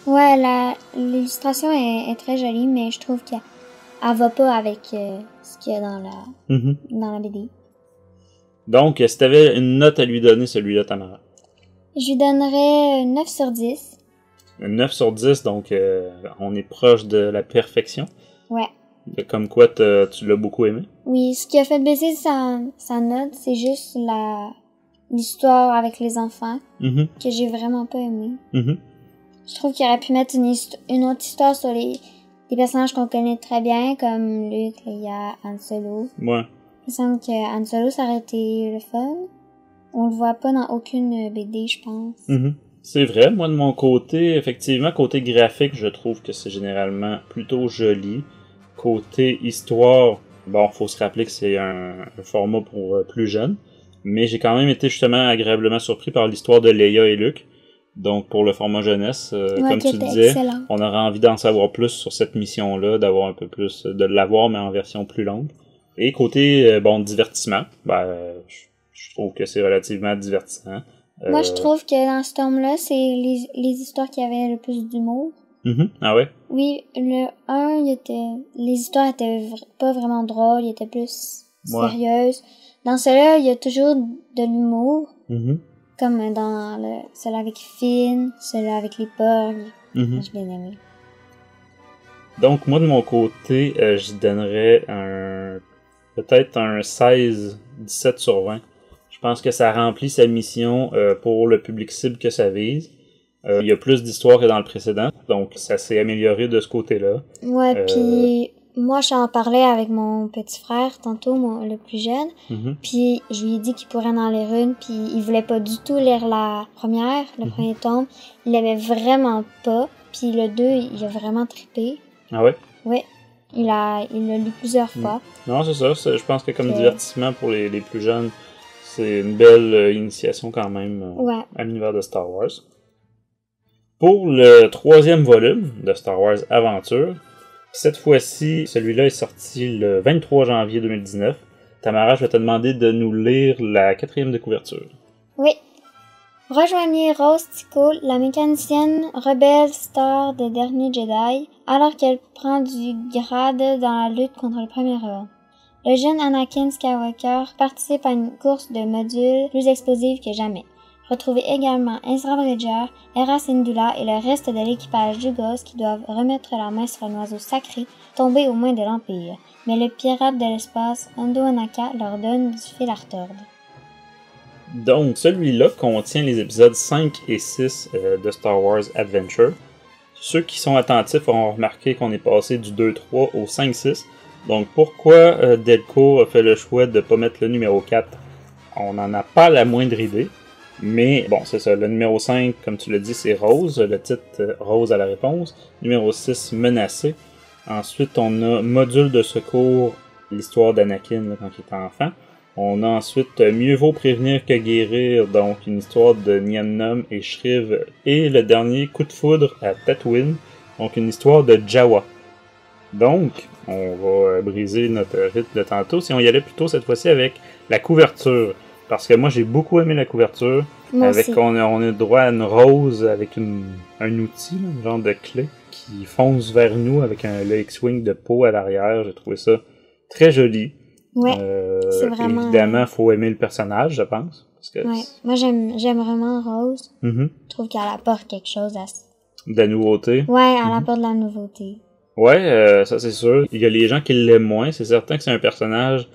Ouais, l'illustration est très jolie, mais je trouve qu'elle va pas avec ce qu'il y a dans la BD. Donc, si t'avais une note à lui donner, celui-là, Tamara? Je lui donnerais 9 sur 10. 9 sur 10, donc on est proche de la perfection. Ouais. Comme quoi, tu l'as beaucoup aimé? Oui, ce qui a fait baisser sa note, c'est juste l'histoire avec les enfants, que j'ai vraiment pas aimé. Je trouve qu'il aurait pu mettre une autre histoire sur des personnages qu'on connaît très bien, comme Luke, Leia, Han Solo. Ouais. Il me semble que Han Solo, ça aurait été le fun. On le voit pas dans aucune BD, je pense. C'est vrai. Moi, de mon côté, effectivement, côté graphique, je trouve que c'est généralement plutôt joli. Côté histoire, bon, faut se rappeler que c'est un format pour plus jeunes. Mais j'ai quand même été justement agréablement surpris par l'histoire de Leia et Luke. Donc, pour le format jeunesse, comme tu disais, excellent. On aura envie d'en savoir plus sur cette mission-là, d'avoir un peu plus, de l'avoir, mais en version plus longue. Et côté, divertissement, je trouve que c'est relativement divertissant. Moi, je trouve que dans ce tome-là, c'est les histoires qui avaient le plus d'humour. Ah ouais? Oui, le 1, les histoires étaient pas vraiment drôles, ils étaient plus sérieuses. Dans celui-là, il y a toujours de l'humour. Comme dans celui avec Finn, celui avec les Porgs. J'ai bien aimé. Donc, moi, de mon côté, j'y donnerais peut-être un 16-17 sur 20. Je pense que ça remplit sa mission pour le public cible que ça vise. Il y a plus d'histoires que dans le précédent, donc ça s'est amélioré de ce côté-là. Ouais, puis moi, j'en parlais avec mon petit frère tantôt, le plus jeune, puis je lui ai dit qu'il pourrait en lire une, puis il voulait pas du tout lire le premier tome. Il l'aimait vraiment pas, puis le 2, il a vraiment trippé. Ah ouais? Ouais. Il l'a lu plusieurs fois. Non, c'est ça. Je pense que comme divertissement pour les plus jeunes, c'est une belle initiation quand même à l'univers de Star Wars. Pour le 3e volume de Star Wars Aventure, cette fois-ci, celui-là est sorti le 23 janvier 2019. Tamara, je vais te demander de nous lire la 4e de couverture. Oui. Rejoignez Rose Tico, la mécanicienne rebelle star des Derniers Jedi, alors qu'elle prend du grade dans la lutte contre le Premier Ordre. Le jeune Anakin Skywalker participe à une course de modules plus explosive que jamais. Retrouvez également Ezra Bridger, Hera Syndulla et le reste de l'équipage Jugos qui doivent remettre la main sur un oiseau sacré tombé aux mains de l'Empire. Mais le pirate de l'espace, Hondo Ohnaka, leur donne du fil à retordre. Donc, celui-là contient les épisodes 5 et 6 de Star Wars Adventure. Ceux qui sont attentifs auront remarqué qu'on est passé du 2-3 au 5-6. Donc, pourquoi Delco a fait le choix de ne pas mettre le numéro 4? On n'en a pas la moindre idée. Mais bon, c'est ça. Le numéro 5, comme tu l'as dit, c'est Rose. Le titre Rose à la réponse. Numéro 6, Menacé. Ensuite, on a Module de secours, l'histoire d'Anakin là, quand il était enfant. On a ensuite Mieux vaut prévenir que guérir, donc une histoire de Nien Nunb et Shriv. Et le dernier, Coup de foudre à Tatooine, donc une histoire de Jawa. Donc, on va briser notre rythme de tantôt. Si on y allait plutôt cette fois-ci avec la couverture. Parce que moi, j'ai beaucoup aimé la couverture. Moi avec aussi. on a droit à une rose avec un outil, là, un genre de clé, qui fonce vers nous avec le X-Wing de peau à l'arrière. J'ai trouvé ça très joli. Ouais, c'est vraiment... Évidemment, faut aimer le personnage, je pense. Parce que Ouais, moi j'aime vraiment Rose. Je trouve qu'elle apporte quelque chose à... de la nouveauté. Ouais, elle apporte de la nouveauté. Ouais, ça c'est sûr. Il y a les gens qui l'aiment moins. C'est certain que c'est un personnage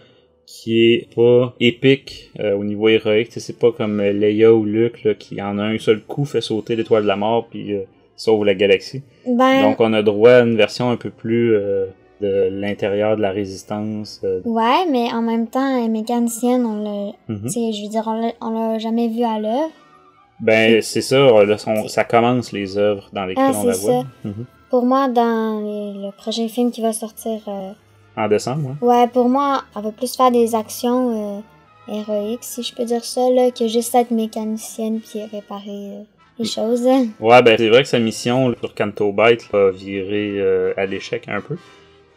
qui est pas épique au niveau héroïque. C'est pas comme Leia ou Luke là, qui en un seul coup fait sauter l'étoile de la mort puis sauve la galaxie. Donc on a droit à une version un peu plus de l'intérieur de la résistance. Ouais, mais en même temps, elle est mécanicienne, je veux dire, on l'a jamais vu à l'œuvre. Ben c'est ça, là, ça commence les œuvres dans lesquelles on la voit. Pour moi, dans le prochain film qui va sortir... En décembre, ouais, pour moi, elle va plus faire des actions héroïques, si je peux dire ça, là, que juste être mécanicienne puis réparer les choses. Ouais, ben c'est vrai que sa mission là, sur Canto Bight a viré à l'échec un peu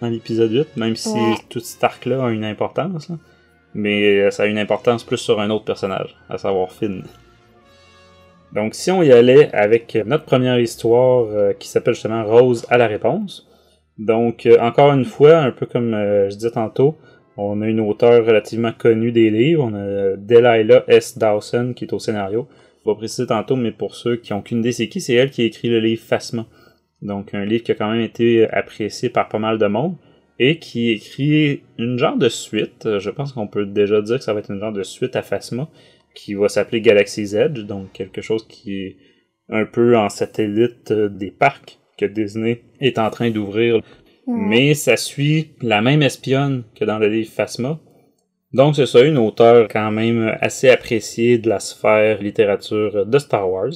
dans l'épisode 8, même si tout cet arc-là a une importance. Là. Mais ça a une importance plus sur un autre personnage, à savoir Finn. Donc si on y allait avec notre première histoire qui s'appelle justement Rose à la réponse. Donc, encore une fois, un peu comme je disais tantôt, on a une auteure relativement connue des livres. On a Delilah S. Dawson qui est au scénario. Je vais préciser tantôt, mais pour ceux qui n'ont aucune idée c'est qui, c'est elle qui a écrit le livre Phasma. Donc, un livre qui a quand même été apprécié par pas mal de monde et qui écrit une genre de suite. Je pense qu'on peut déjà dire que ça va être une genre de suite à Phasma qui va s'appeler Galaxy's Edge. Donc, quelque chose qui est un peu en satellite des parcs que Disney est en train d'ouvrir. Mais ça suit la même espionne que dans le livre Phasma. Donc c'est ça, une auteure quand même assez appréciée de la sphère littérature de Star Wars.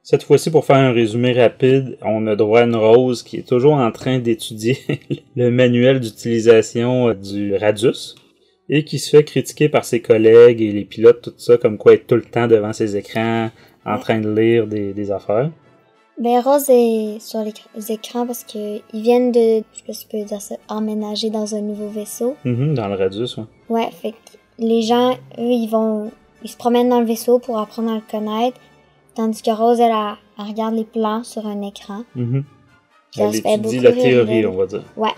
Cette fois-ci, pour faire un résumé rapide, on a droit à une Rose qui est toujours en train d'étudier le manuel d'utilisation du Radius et qui se fait critiquer par ses collègues et les pilotes, tout ça, comme quoi être tout le temps devant ses écrans, en train de lire des affaires. Ben, Rose est sur les écrans parce que ils viennent de, je sais pas si je peux dire ça, emménager dans un nouveau vaisseau. Dans le Radius, ouais. Ouais, fait que les gens, eux, ils se promènent dans le vaisseau pour apprendre à le connaître, tandis que Rose, elle regarde les plans sur un écran. Elle étudie la théorie, on va dire. Ouais.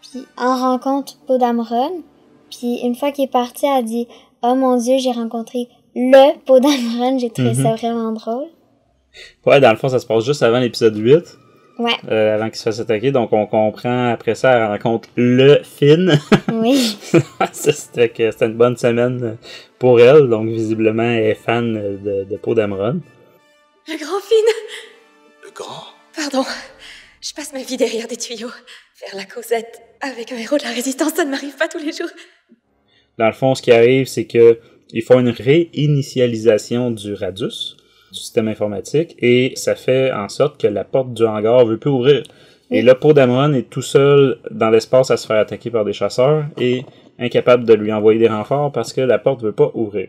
Puis, on rencontre Poe Dameron, puis une fois qu'il est parti, elle dit « Oh mon Dieu, j'ai rencontré le Poe Dameron, j'ai trouvé ça vraiment drôle. » Ouais, dans le fond, ça se passe juste avant l'épisode 8. Ouais. Avant qu'il se fasse attaquer. Donc, on comprend, après ça, elle rencontre le Finn. Oui. C'était une bonne semaine pour elle. Donc, visiblement, elle est fan de Poe Dameron. Le grand Finn. Le grand? Pardon. Je passe ma vie derrière des tuyaux. Faire la causette avec un héros de la résistance, ça ne m'arrive pas tous les jours. Dans le fond, ce qui arrive, c'est que ils font une réinitialisation du Radius, du système informatique, et ça fait en sorte que la porte du hangar veut plus ouvrir. Et là, Poe Dameron est tout seul dans l'espace à se faire attaquer par des chasseurs et incapable de lui envoyer des renforts parce que la porte veut pas ouvrir.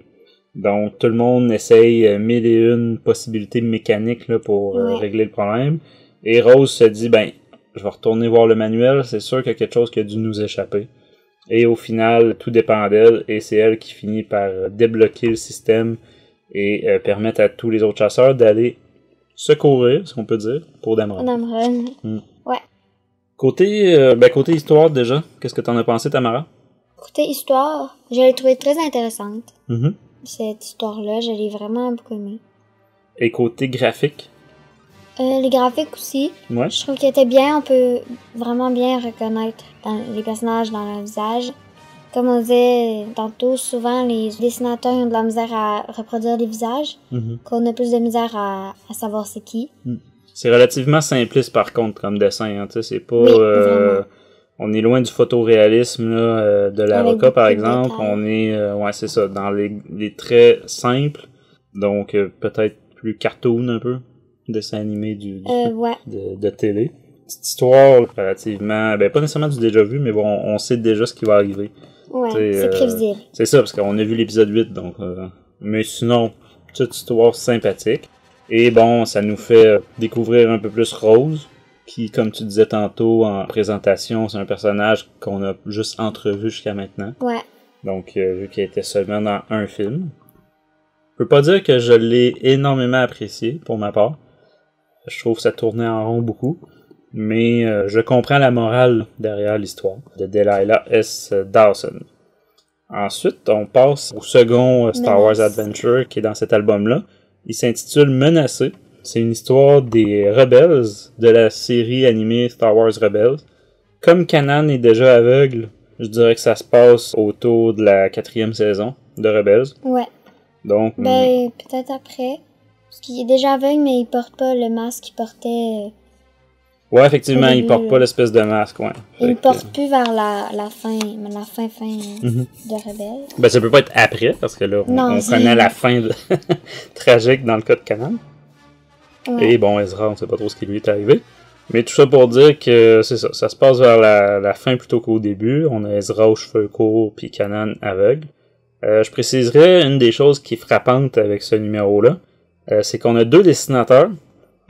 Donc, tout le monde essaye 1000 et une possibilités mécaniques là, pour régler le problème. Et Rose se dit, je vais retourner voir le manuel, c'est sûr qu'il y a quelque chose qui a dû nous échapper. Et au final, tout dépend d'elle, et c'est elle qui finit par débloquer le système et permettre à tous les autres chasseurs d'aller secourir, si on peut dire, pour Damron. Damron. Ouais. Côté histoire, déjà, qu'est-ce que t'en as pensé, Tamara? Côté histoire, je l'ai trouvée très intéressante. Mm-hmm. Cette histoire-là, je l'ai vraiment beaucoup aimée. Et côté graphique? Les graphiques aussi. Ouais. Je trouve qu'ils étaient bien. On peut vraiment bien reconnaître les personnages dans leur visage. Comme on disait tantôt, souvent les dessinateurs ont de la misère à reproduire les visages. Qu'on a plus de misère à savoir c'est qui. C'est relativement simpliste par contre comme dessin. Hein, c'est pas... Oui, on est loin du photoréalisme là, de l'avocat par exemple. Détails. On est, ouais c'est ça, dans les traits simples. Donc peut-être plus cartoon un peu. Dessin animé de télé. Petite histoire relativement, pas nécessairement du déjà vu, mais bon, on sait déjà ce qui va arriver. Ouais, c'est prévisible. C'est ça, parce qu'on a vu l'épisode 8, donc... mais sinon, petite histoire sympathique. Et bon, ça nous fait découvrir un peu plus Rose, qui, comme tu disais tantôt en présentation, c'est un personnage qu'on a juste entrevu jusqu'à maintenant. Ouais. Donc, vu qu'elle était seulement dans un film. Je peux pas dire que je l'ai énormément apprécié, pour ma part. Je trouve que ça tournait en rond beaucoup. Mais je comprends la morale derrière l'histoire de Delilah S. Dawson. Ensuite, on passe au second Star Wars Adventure qui est dans cet album-là. Il s'intitule Menacé. C'est une histoire des rebelles de la série animée Star Wars Rebels. Comme Kanan est déjà aveugle, je dirais que ça se passe autour de la 4e saison de Rebels. Ouais. Donc, peut-être après. Parce qu'il est déjà aveugle, mais il porte pas le masque qu'il portait. Ouais, effectivement, il porte pas l'espèce de masque, ouais. Il ne porte plus vers la fin de Rebelle. Ça peut pas être après, parce que là, on connaît la fin tragique dans le cas de Kanan. Ouais. Et bon, Ezra, on sait pas trop ce qui lui est arrivé. Mais tout ça pour dire que c'est ça, ça se passe vers la fin plutôt qu'au début. On a Ezra aux cheveux courts, puis Kanan aveugle. Je préciserais une des choses qui est frappante avec ce numéro-là, c'est qu'on a 2 dessinateurs,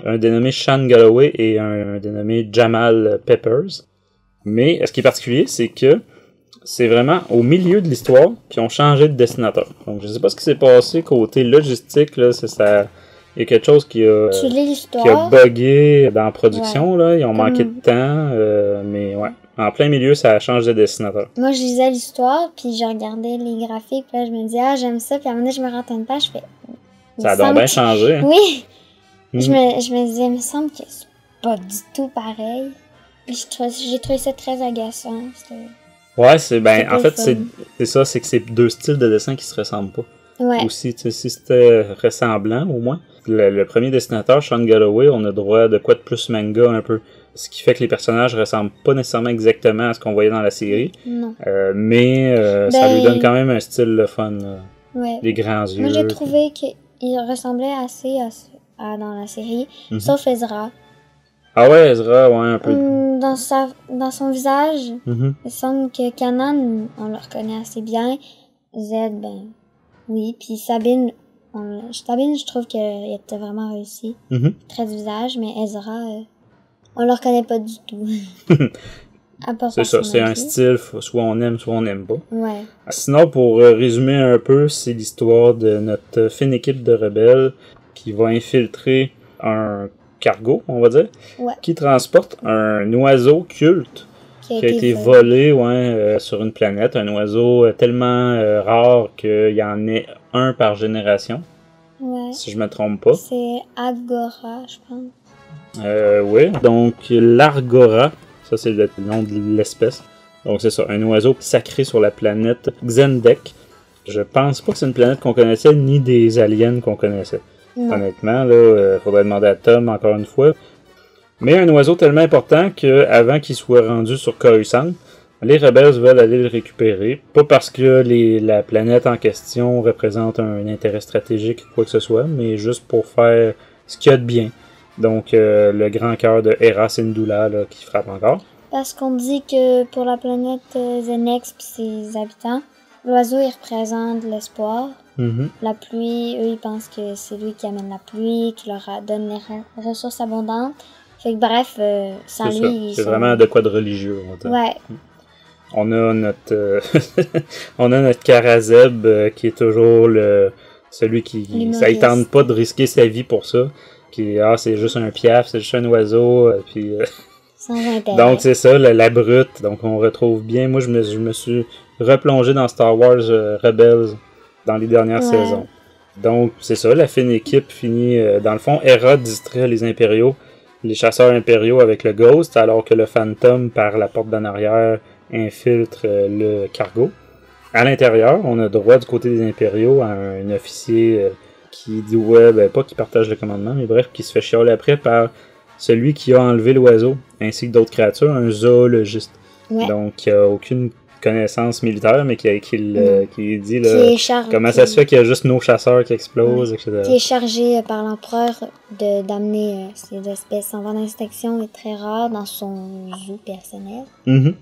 un dénommé Sean Galloway et un dénommé Jamal Peppers. Mais ce qui est particulier, c'est que c'est vraiment au milieu de l'histoire qu'ils ont changé de dessinateur. Donc je sais pas ce qui s'est passé côté logistique, là, il y a quelque chose qui a buggé dans la production, là, ils ont manqué de temps, mais ouais. En plein milieu, ça a changé de dessinateur. Moi, je lisais l'histoire, puis je regardais les graphiques, puis là, je me disais, j'aime ça, puis à un moment donné, je me rends une page, je fais... Ça a donc bien changé. Hein? Oui! Je me disais, il me semble que c'est pas du tout pareil. J'ai trouvé ça très agaçant. Ouais, en fait, c'est ça, c'est que c'est 2 styles de dessin qui se ressemblent pas. Ouais. Aussi, si c'était ressemblant, au moins. Le premier dessinateur, Sean Galloway, on a droit de quoi de plus manga un peu. Ce qui fait que les personnages ressemblent pas nécessairement exactement à ce qu'on voyait dans la série. Non. Mais ça lui donne quand même un style le fun. Ouais. Les grands yeux. Moi, j'ai trouvé qu'il ressemblait assez dans la série, sauf Ezra. Ah ouais, Ezra, ouais, un peu. Dans son visage, il semble que Kanan, on le reconnaît assez bien. Zed, oui. Puis Sabine, je trouve qu'il était vraiment réussi. Très du visage, mais Ezra, on le reconnaît pas du tout. C'est ça, c'est un style, soit on aime, soit on n'aime pas. Ouais. Sinon, pour résumer un peu, c'est l'histoire de notre fine équipe de rebelles qui va infiltrer un cargo, on va dire, qui transporte un oiseau culte qui a été volé sur une planète. Un oiseau tellement rare qu'il y en ait un par génération, si je me trompe pas. C'est Agora, je pense. Oui, donc l'Argora, ça c'est le nom de l'espèce. Donc c'est ça, un oiseau sacré sur la planète Xendek. Je pense pas que c'est une planète qu'on connaissait, ni des aliens qu'on connaissait. Non. Honnêtement, là, faudrait demander à Tom encore une fois. Mais un oiseau tellement important qu'avant qu'il soit rendu sur Coruscant, les rebelles veulent aller le récupérer. Pas parce que la planète en question représente un intérêt stratégique ou quoi que ce soit, mais juste pour faire ce qu'il y a de bien. Donc, le grand cœur de Hera Syndulla là, qui frappe encore. Parce qu'on dit que pour la planète Zenex et ses habitants, l'oiseau, il représente l'espoir. La pluie, eux, ils pensent que c'est lui qui amène la pluie, qui leur donne les ressources abondantes. Fait que bref, sans lui... C'est vraiment de quoi de religieux, on va dire. Ouais. On a notre on a notre Karazeb qui est toujours celui qui ça il tente pas de risquer sa vie pour ça, qui c'est juste un piaf, c'est juste un oiseau puis sans intérêt. Donc c'est ça la brute. Donc on retrouve bien. Moi je me suis replongé dans Star Wars Rebels dans les dernières saisons. Donc c'est ça, la fine équipe finit dans le fond Hera distrait les impériaux, les chasseurs impériaux avec le Ghost, alors que le Phantom par la porte d'en arrière infiltre le cargo. À l'intérieur, on a droit du côté des impériaux à un officier qui doit, pas qui partage le commandement, mais bref, qui se fait chialer après par celui qui a enlevé l'oiseau, ainsi que d'autres créatures, un zoologiste. Ouais. Donc, qui a aucune connaissance militaire, mais qui dit là, comment ça se fait qu'il y a juste nos chasseurs qui explosent, etc. Qui est chargé par l'empereur d'amener ces espèces en voie d'extinction et très rares dans son zoo personnel. Mm-hmm.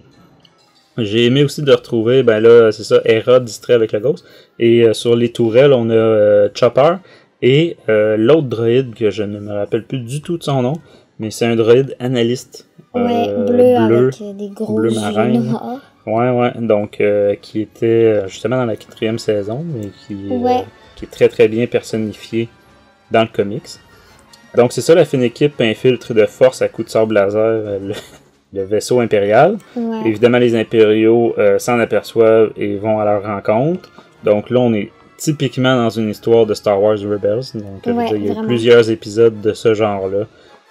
J'ai aimé aussi de retrouver, c'est ça, Hera distrait avec le Ghost. Et sur les tourelles, on a Chopper et l'autre droïde que je ne me rappelle plus du tout de son nom, mais c'est un droïde analyste. Bleu avec des gros bleu yeux marin. noirs. Ouais, donc qui était justement dans la 4e saison, mais qui est très très bien personnifié dans le comics. Donc c'est ça, la fine équipe infiltre de force à coups de sabre laser le vaisseau impérial. Ouais. Évidemment, les impériaux s'en aperçoivent et vont à leur rencontre. Donc là, on est typiquement dans une histoire de Star Wars Rebels. Donc, il y a plusieurs épisodes de ce genre-là.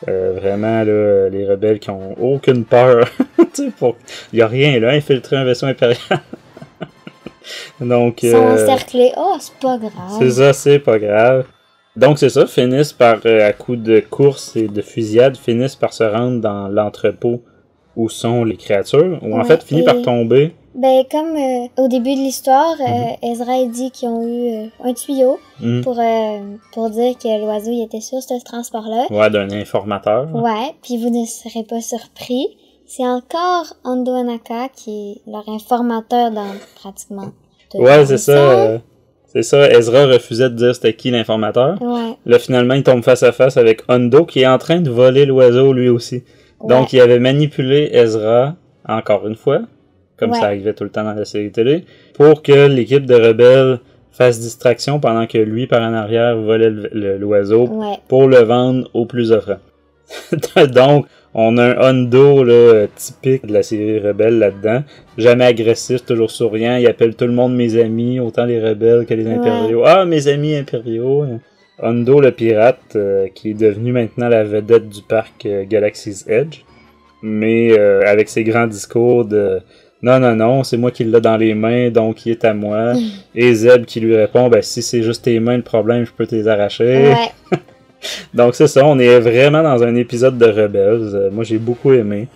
Vraiment, là, les rebelles qui ont aucune peur. Il n'y a rien, là, infiltrer un vaisseau impérial. Donc, ils sont encerclés. C'est pas grave. C'est ça, c'est pas grave. Donc c'est ça, finissent par, à coup de course et de fusillade, finissent par se rendre dans l'entrepôt où sont les créatures, ou en fait finissent par tomber. Comme au début de l'histoire, Ezra dit qu'ils ont eu un tuyau pour dire que l'oiseau il était sur ce transport-là. Ouais, d'un informateur. Ouais, puis vous ne serez pas surpris. C'est encore Hondo Ohnaka qui est leur informateur dans pratiquement tout c'est ça. C'est ça, Ezra refusait de dire c'était qui l'informateur. Ouais. Là, finalement, il tombe face à face avec Hondo qui est en train de voler l'oiseau lui aussi. Donc, il avait manipulé Ezra, encore une fois, comme ça arrivait tout le temps dans la série télé, pour que l'équipe de rebelles fasse distraction pendant que lui, par en arrière, volait l'oiseau pour le vendre au plus offrant. Donc, on a un Hondo là, typique de la série rebelle là-dedans. Jamais agressif, toujours souriant. Il appelle tout le monde mes amis, autant les rebelles que les impériaux. Ah, mes amis impériaux. Hondo le pirate, qui est devenu maintenant la vedette du parc Galaxy's Edge. Mais avec ses grands discours de « Non, c'est moi qui l'ai dans les mains, donc il est à moi. » Et Zeb qui lui répond « Si c'est juste tes mains le problème, je peux te les arracher. » Donc c'est ça, on est vraiment dans un épisode de Rebels. Moi j'ai beaucoup aimé.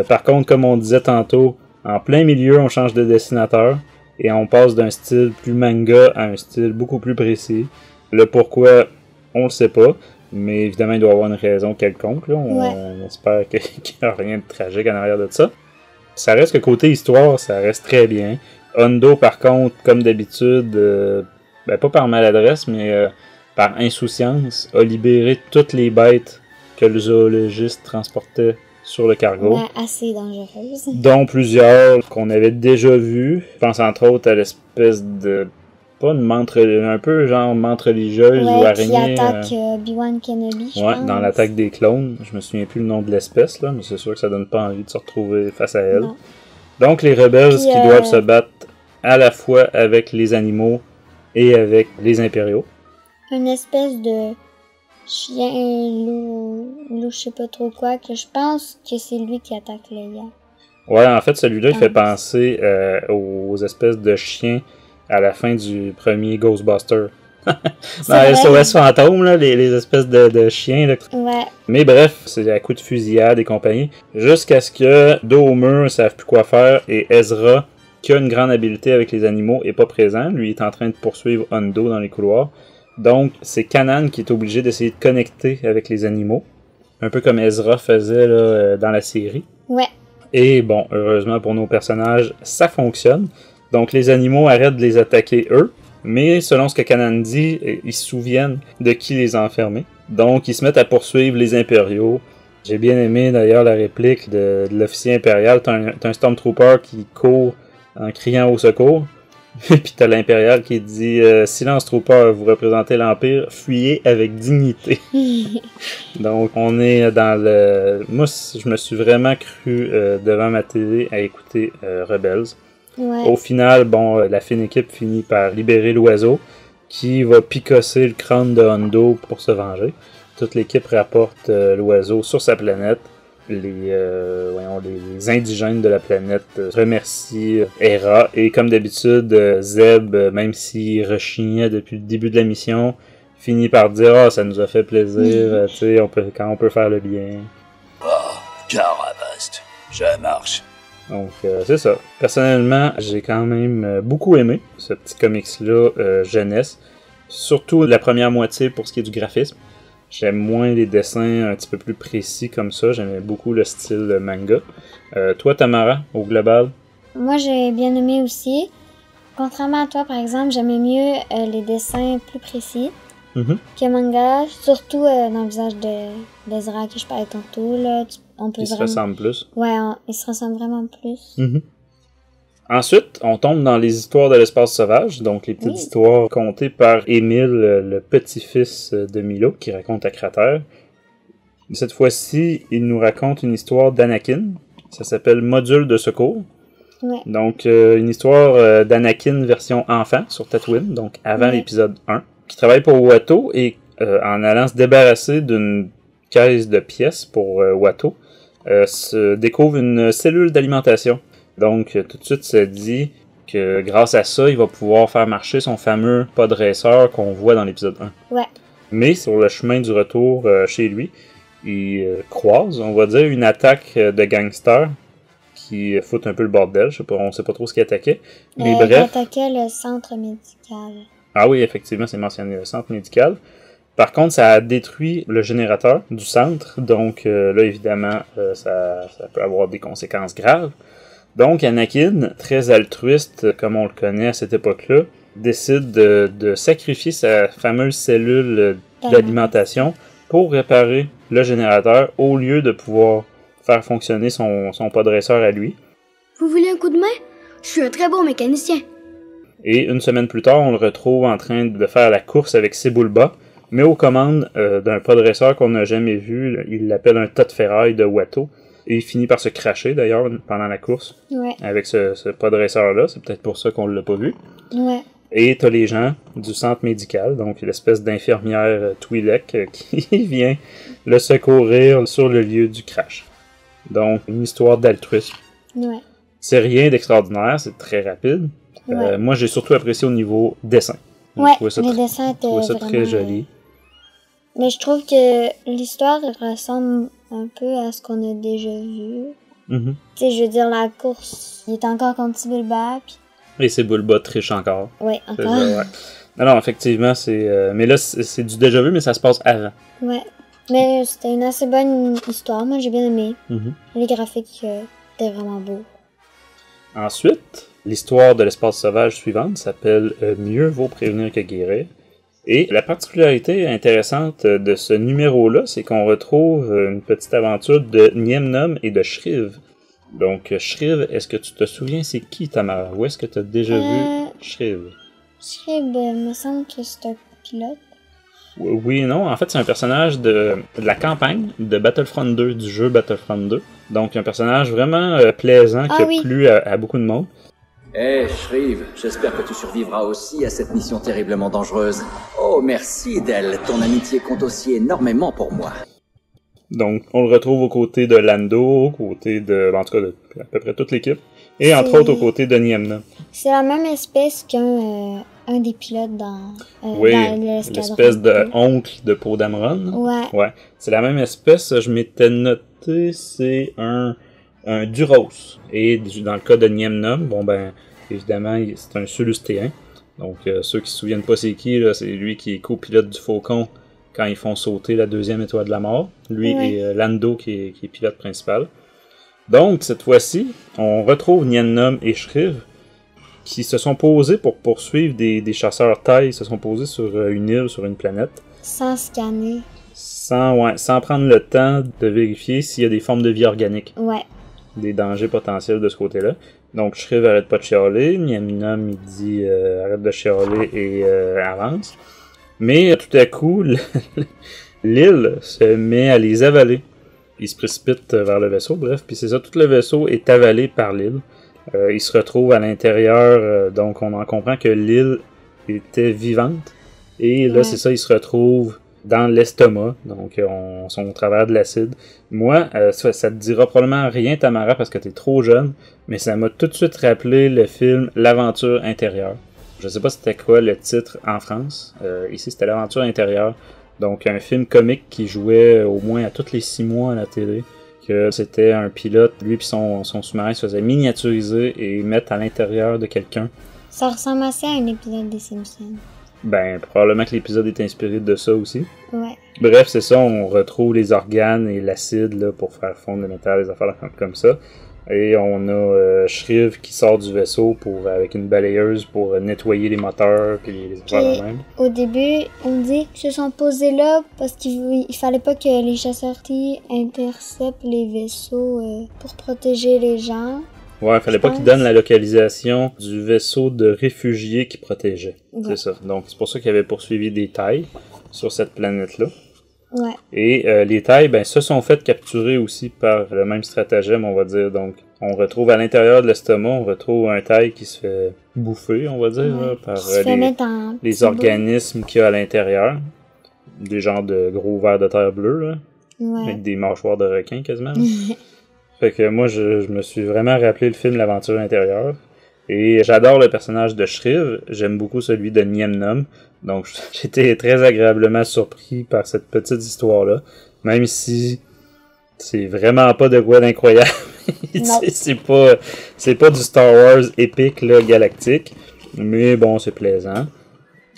Par contre, comme on disait tantôt, en plein milieu on change de dessinateur et on passe d'un style plus manga à un style beaucoup plus précis. Le pourquoi, on le sait pas, mais évidemment il doit y avoir une raison quelconque. Là. On espère qu'il n'y a rien de tragique en arrière de ça. Ça reste que côté histoire, ça reste très bien. Hondo par contre, comme d'habitude, pas par maladresse, mais... par insouciance, a libéré toutes les bêtes que le zoologiste transportait sur le cargo. Assez dangereuses. Dont plusieurs qu'on avait déjà vues. Je pense entre autres à l'espèce de... pas une menthe... un peu genre menthe religieuse ou araignée. Qui attaque Obi-Wan Kenobi, je pense. Dans l'attaque des clones. Je me souviens plus le nom de l'espèce, là, mais c'est sûr que ça donne pas envie de se retrouver face à elle. Non. Donc les rebelles qui doivent se battre à la fois avec les animaux et avec les impériaux. Une espèce de chien loup, je sais pas trop quoi, que je pense que c'est lui qui attaque Leia. Ouais, en fait, celui-là, il fait penser aux espèces de chiens à la fin du premier Ghostbuster. Dans SOS Fantôme, là, les espèces de chiens. Là. Ouais. Mais bref, c'est à coups de fusillade et compagnie. Jusqu'à ce que dos au mur ne savent plus quoi faire et Ezra, qui a une grande habileté avec les animaux, est pas présent. Lui, il est en train de poursuivre Hondo dans les couloirs. Donc, c'est Kanan qui est obligé d'essayer de connecter avec les animaux. Un peu comme Ezra faisait là, dans la série. Ouais. Et bon, heureusement pour nos personnages, ça fonctionne. Donc, les animaux arrêtent de les attaquer eux. Mais selon ce que Kanan dit, ils se souviennent de qui les a enfermés. Donc, ils se mettent à poursuivre les impériaux J'ai bien aimé d'ailleurs la réplique de l'officier impérial. T'as un Stormtrooper qui court en criant au secours. Puis t'as l'impérial qui dit Silence Trooper, vous représentez l'Empire, fuyez avec dignité. Donc on est dans le... Moi, je me suis vraiment cru devant ma télé à écouter Rebels. Ouais. Au final, bon, la fine équipe finit par libérer l'oiseau qui va picosser le crâne de Hondo pour se venger. Toute l'équipe rapporte l'oiseau sur sa planète. Les indigènes de la planète remercient Hera. Et comme d'habitude, Zeb, même s'il rechignait depuis le début de la mission, finit par dire « Ah, ça nous a fait plaisir, tu sais, quand on peut faire le bien. » Carapace, ça marche. Donc, c'est ça. Personnellement, j'ai quand même beaucoup aimé ce petit comics-là jeunesse. Surtout la première moitié pour ce qui est du graphisme. J'aime moins les dessins un petit peu plus précis comme ça. J'aimais beaucoup le style manga. Toi, Tamara, au global? Moi, j'ai bien aimé aussi. Contrairement à toi, par exemple, j'aimais mieux les dessins plus précis que manga. Surtout dans le visage d'Ezra que je parlais tantôt. Là, on peut il se ressemble plus. Ouais, il se ressemble vraiment plus. Ensuite, on tombe dans les histoires de l'espace sauvage, donc les petites histoires contées par Émile, le petit-fils de Milo, qui raconte à Cratère. Cette fois-ci, il nous raconte une histoire d'Anakin. Ça s'appelle Module de secours. Ouais. Donc, une histoire d'Anakin version enfant sur Tatooine, donc avant l'épisode 1, qui travaille pour Watto et en allant se débarrasser d'une caisse de pièces pour Watto, se découvre une cellule d'alimentation. Donc, tout de suite, ça dit que grâce à ça, il va pouvoir faire marcher son fameux podresseur qu'on voit dans l'épisode 1. Ouais. Mais sur le chemin du retour chez lui, il croise, on va dire, une attaque de gangsters qui fout un peu le bordel. On sait pas trop ce qui attaquait. Mais bref. Il attaquait le centre médical. Ah oui, effectivement, c'est mentionné, le centre médical. Par contre, ça a détruit le générateur du centre. Donc là, évidemment, ça peut avoir des conséquences graves. Donc, Anakin, très altruiste, comme on le connaît à cette époque-là, décide de sacrifier sa fameuse cellule d'alimentation pour réparer le générateur au lieu de pouvoir faire fonctionner son podresseur à lui. Vous voulez un coup de main? Je suis un très bon mécanicien. Et une semaine plus tard, on le retrouve en train de faire la course avec Sebulba, mais aux commandes d'un podresseur qu'on n'a jamais vu. Il l'appelle un tas de ferraille de Watto. Et il finit par se cracher, d'ailleurs, pendant la course. Ouais. Avec ce podresseur-là. C'est peut-être pour ça qu'on l'a pas vu. Ouais. Et t'as les gens du centre médical, donc l'espèce d'infirmière Twi'lek qui vient le secourir sur le lieu du crash. Donc, une histoire d'altruisme. Ouais. C'est rien d'extraordinaire, c'est très rapide. Ouais. Moi, j'ai surtout apprécié au niveau dessin. Ouais, les dessins étaient vraiment... très joli. Mais je trouve que l'histoire ressemble un peu à ce qu'on a déjà vu. Tu sais, je veux dire, la course, il est encore contre Sebulba. Puis... Et Sebulba triche encore. Oui, encore. Ouais. Non, effectivement, c'est... mais là, c'est du déjà vu, mais ça se passe avant. Ouais. Mais c'était une assez bonne histoire. Moi, j'ai bien aimé. Les graphiques étaient vraiment beaux. Ensuite, l'histoire de l'espace sauvage suivante s'appelle « Mieux vaut prévenir que guérir ». Et la particularité intéressante de ce numéro-là, c'est qu'on retrouve une petite aventure de Nien Nunb et de Shriv. Donc, Shriv, est-ce que tu te souviens c'est qui, Tamara? Où est-ce que tu as déjà vu Shriv? Shriv, me semble que c'est un pilote. Oui et non. En fait, c'est un personnage de la campagne de Battlefront 2, du jeu Battlefront 2. Donc, un personnage vraiment plaisant qui a plu à beaucoup de monde. Hé, Shriv, j'espère que tu survivras aussi à cette mission terriblement dangereuse. Oh, merci, Del. Ton amitié compte aussi énormément pour moi. Donc, on le retrouve aux côtés de Lando, aux côtés de... En tout cas, de à peu près toute l'équipe. Et entre autres, aux côtés de Nien Nunb. C'est la même espèce qu'un des pilotes dans l'espèce de oncle de Poe Dameron. Ouais. C'est la même espèce. Je m'étais noté, c'est un Duros. Et dans le cas de Nien Nunb, bon ben, évidemment, c'est un Sulustéen. Donc, ceux qui se souviennent pas c'est qui, là, c'est lui qui est copilote du Faucon quand ils font sauter la 2e étoile de la mort. Lui et Lando qui est pilote principal. Donc, cette fois-ci, on retrouve Nien Nunb et Shriv qui se sont posés pour poursuivre des chasseurs taille. Ils se sont posés sur une île, sur une planète. Sans scanner. sans prendre le temps de vérifier s'il y a des formes de vie organique. Ouais. Des dangers potentiels de ce côté-là. Donc, Shriv arrête pas de chialer. Niam Nam, il dit arrête de chialer et avance. Mais tout à coup, l'île se met à les avaler. Il se précipite vers le vaisseau, bref, puis c'est ça, tout le vaisseau est avalé par l'île. Il se retrouve à l'intérieur, donc on en comprend que l'île était vivante. Et là, c'est ça, il se retrouve dans l'estomac, donc on sont au travers de l'acide. Moi, ça te dira probablement rien, Tamara, parce que t'es trop jeune, mais ça m'a tout de suite rappelé le film L'Aventure intérieure. Je sais pas c'était quoi le titre en France. Ici, c'était L'Aventure intérieure. Donc, un film comique qui jouait au moins à tous les 6 mois à la télé. Que c'était un pilote, lui et son sous-marin se faisait miniaturiser et mettre à l'intérieur de quelqu'un. Ça ressemble assez à un épisode des Simpsons. Ben, probablement que l'épisode est inspiré de ça aussi. Ouais. Bref, c'est ça, on retrouve les organes et l'acide là, pour faire fondre le métal, des affaires comme ça. Et on a Shriv qui sort du vaisseau avec une balayeuse pour nettoyer les moteurs puis les affaires de même. Au début, on dit qu'ils se sont posés là parce qu'il fallait pas que les chasseurs-T interceptent les vaisseaux pour protéger les gens. Ouais, fallait pas qu'ils donnent la localisation du vaisseau de réfugiés qui protégeait. Ouais. C'est ça. Donc, c'est pour ça qu'ils avaient poursuivi des tailles sur cette planète-là. Ouais. Et les tailles, ben, se sont fait capturer aussi par le même stratagème, on va dire. Donc, on retrouve à l'intérieur de l'estomac, on retrouve un taille qui se fait bouffer, on va dire, là, par les organismes qu'il y a à l'intérieur. Des genres de gros vers de terre bleus, là. Ouais. Avec des mâchoires de requin, quasiment. Fait que moi, je me suis vraiment rappelé le film L'Aventure intérieure. Et j'adore le personnage de Shriv. J'aime beaucoup celui de Niam Nam. Donc, j'étais très agréablement surpris par cette petite histoire-là. Même si c'est vraiment pas de quoi d'incroyable. c'est pas du Star Wars épique, là, galactique. Mais bon, c'est plaisant.